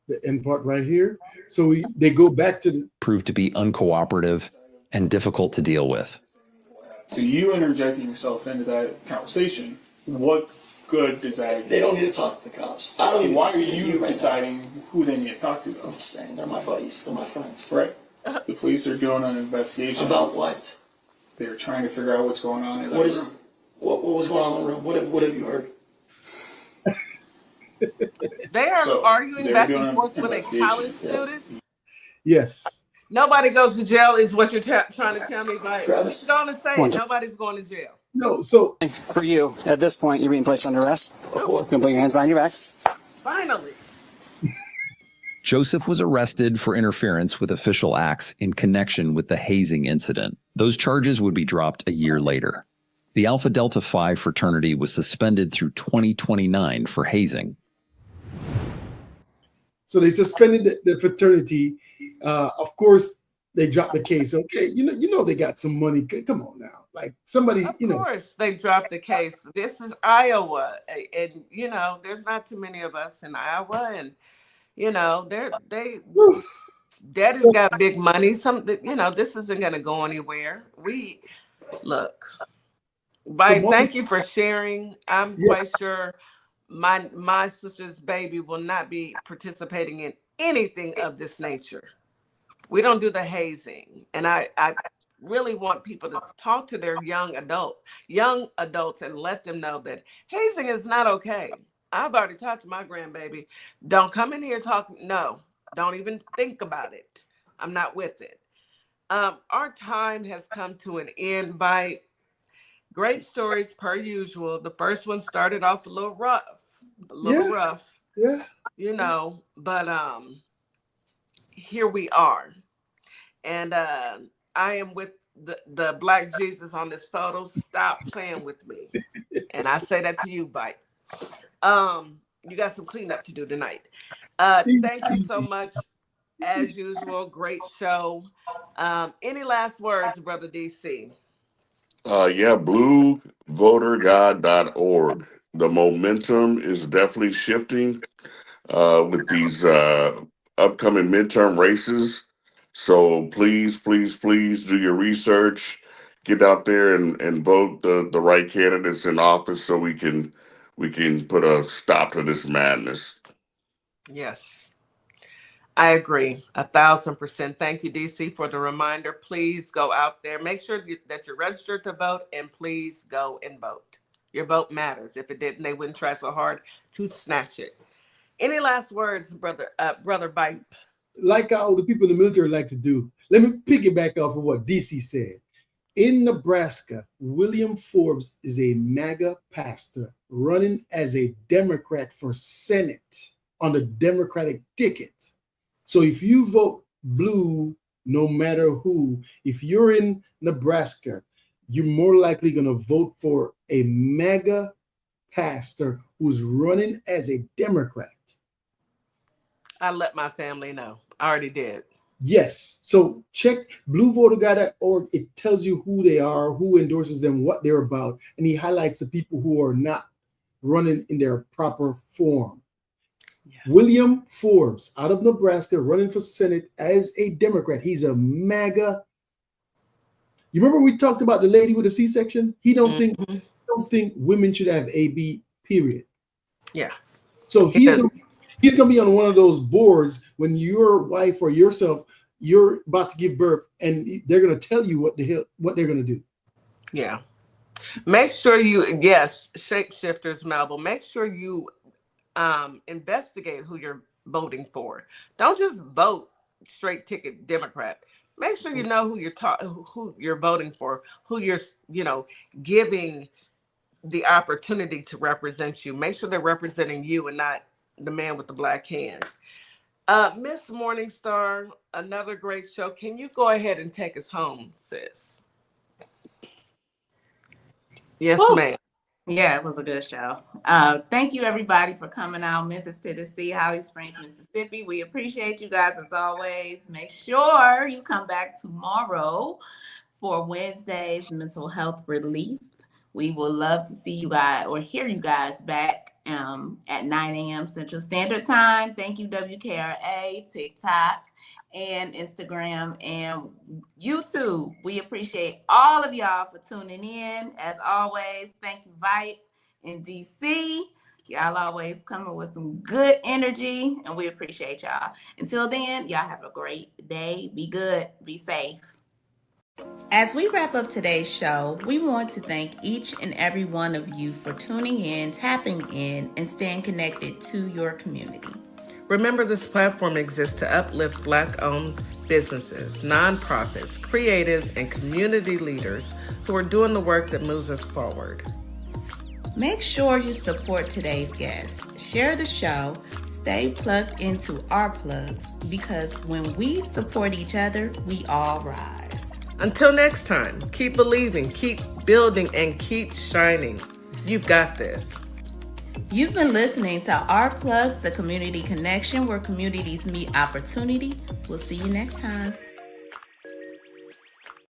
the end part right here. So they go back to the Proved to be uncooperative and difficult to deal with. So you interjecting yourself into that conversation, what good does that? They don't need to talk to the cops. I don't even. Why are speak to you right deciding now. who they need to talk to, though? I'm just saying, they're my buddies. They're my friends. Right. The police are doing an investigation. About what? They're trying to figure out what's going on in that What is? room. What was going on in the room? What have you heard? They are So, arguing they're back doing and an forth with a investigation. college student. yes. Nobody goes to jail is what you're trying to tell me. Like, Travis. who's going to say One- nobody's going to jail? No. So For you, at this point, you're being placed under arrest. You can put your hands behind your back. Finally. Joseph was arrested for interference with official acts in connection with the hazing incident. Those charges would be dropped a year later. The Alpha Delta Phi fraternity was suspended through 2029 for hazing. So they suspended the fraternity. Of course, they dropped the case. Okay, you know they got some money. Come on now, like somebody, Of course, they dropped the case. This is Iowa, and there's not too many of us in Iowa, and Daddy's got big money. This isn't going to go anywhere. Look. Biden, thank you for sharing. I'm quite sure my sister's baby will not be participating in anything of this nature. We don't do the hazing. And I really want people to talk to their young adults and let them know that hazing is not okay. I've already talked to my grandbaby. Don't come in here talking. No, don't even think about it. I'm not with it. Our time has come to an end. By great stories per usual. The first one started off a little rough. Yeah. But here we are. And I am with the black Jesus on this photo, stop playing with me. And I say that to you, Bite. You got some cleanup to do tonight. Thank you so much. As usual, great show. Any last words, Brother DC? Yeah, bluevoterguide.org. The momentum is definitely shifting with these upcoming midterm races. So please, please, please do your research. Get out there and vote the right candidates in office so we can put a stop to this madness. Yes, I agree 1,000%. Thank you, DC, for the reminder. Please go out there. Make sure that you're registered to vote, and please go and vote. Your vote matters. If it didn't, they wouldn't try so hard to snatch it. Any last words, Brother Bite? Like how the people in the military like to do. Let me piggyback off of what DC said. In Nebraska, William Forbes is a MAGA pastor running as a Democrat for Senate on the Democratic ticket. So if you vote blue, no matter who, if you're in Nebraska, you're more likely going to vote for a MAGA pastor who's running as a Democrat. I let my family know. I already did. Yes. So check bluevoterguide.org. It tells you who they are, who endorses them, what they're about, and he highlights the people who are not running in their proper form. Yes. William Forbes, out of Nebraska, running for Senate as a Democrat. He's a MAGA. You remember we talked about the lady with the C-section? He don't think women should have AB, period. Yeah. So he's going to be on one of those boards when your wife or yourself, you're about to give birth, and they're going to tell you what they're going to do. Yeah. Make sure shapeshifters, Malvo, make sure you investigate who you're voting for. Don't just vote straight ticket Democrat. Make sure you know who you're voting for, who you're, giving the opportunity to represent you. Make sure they're representing you and not the man with the black hands. Miss Morningstar, another great show. Can you go ahead and take us home, sis? Yes, ma'am. Yeah, it was a good show. Thank you, everybody, for coming out. Memphis, Tennessee, Holly Springs, Mississippi. We appreciate you guys as always. Make sure you come back tomorrow for Wednesday's Mental Health Relief. We would love to see you guys or hear you guys back at 9 a.m. Central Standard Time. Thank you, WKRA, TikTok, and Instagram and YouTube. We appreciate all of y'all for tuning in. As always, thank you, Vite and DC. Y'all always coming with some good energy, and we appreciate y'all. Until then, y'all have a great day. Be good. Be safe. As we wrap up today's show, we want to thank each and every one of you for tuning in, tapping in, and staying connected to your community. Remember, this platform exists to uplift Black-owned businesses, nonprofits, creatives, and community leaders who are doing the work that moves us forward. Make sure you support today's guests. Share the show. Stay plugged into our plugs, because when we support each other, we all rise. Until next time, keep believing, keep building, and keep shining. You've got this. You've been listening to Our Plugs, the community connection where communities meet opportunity. We'll see you next time.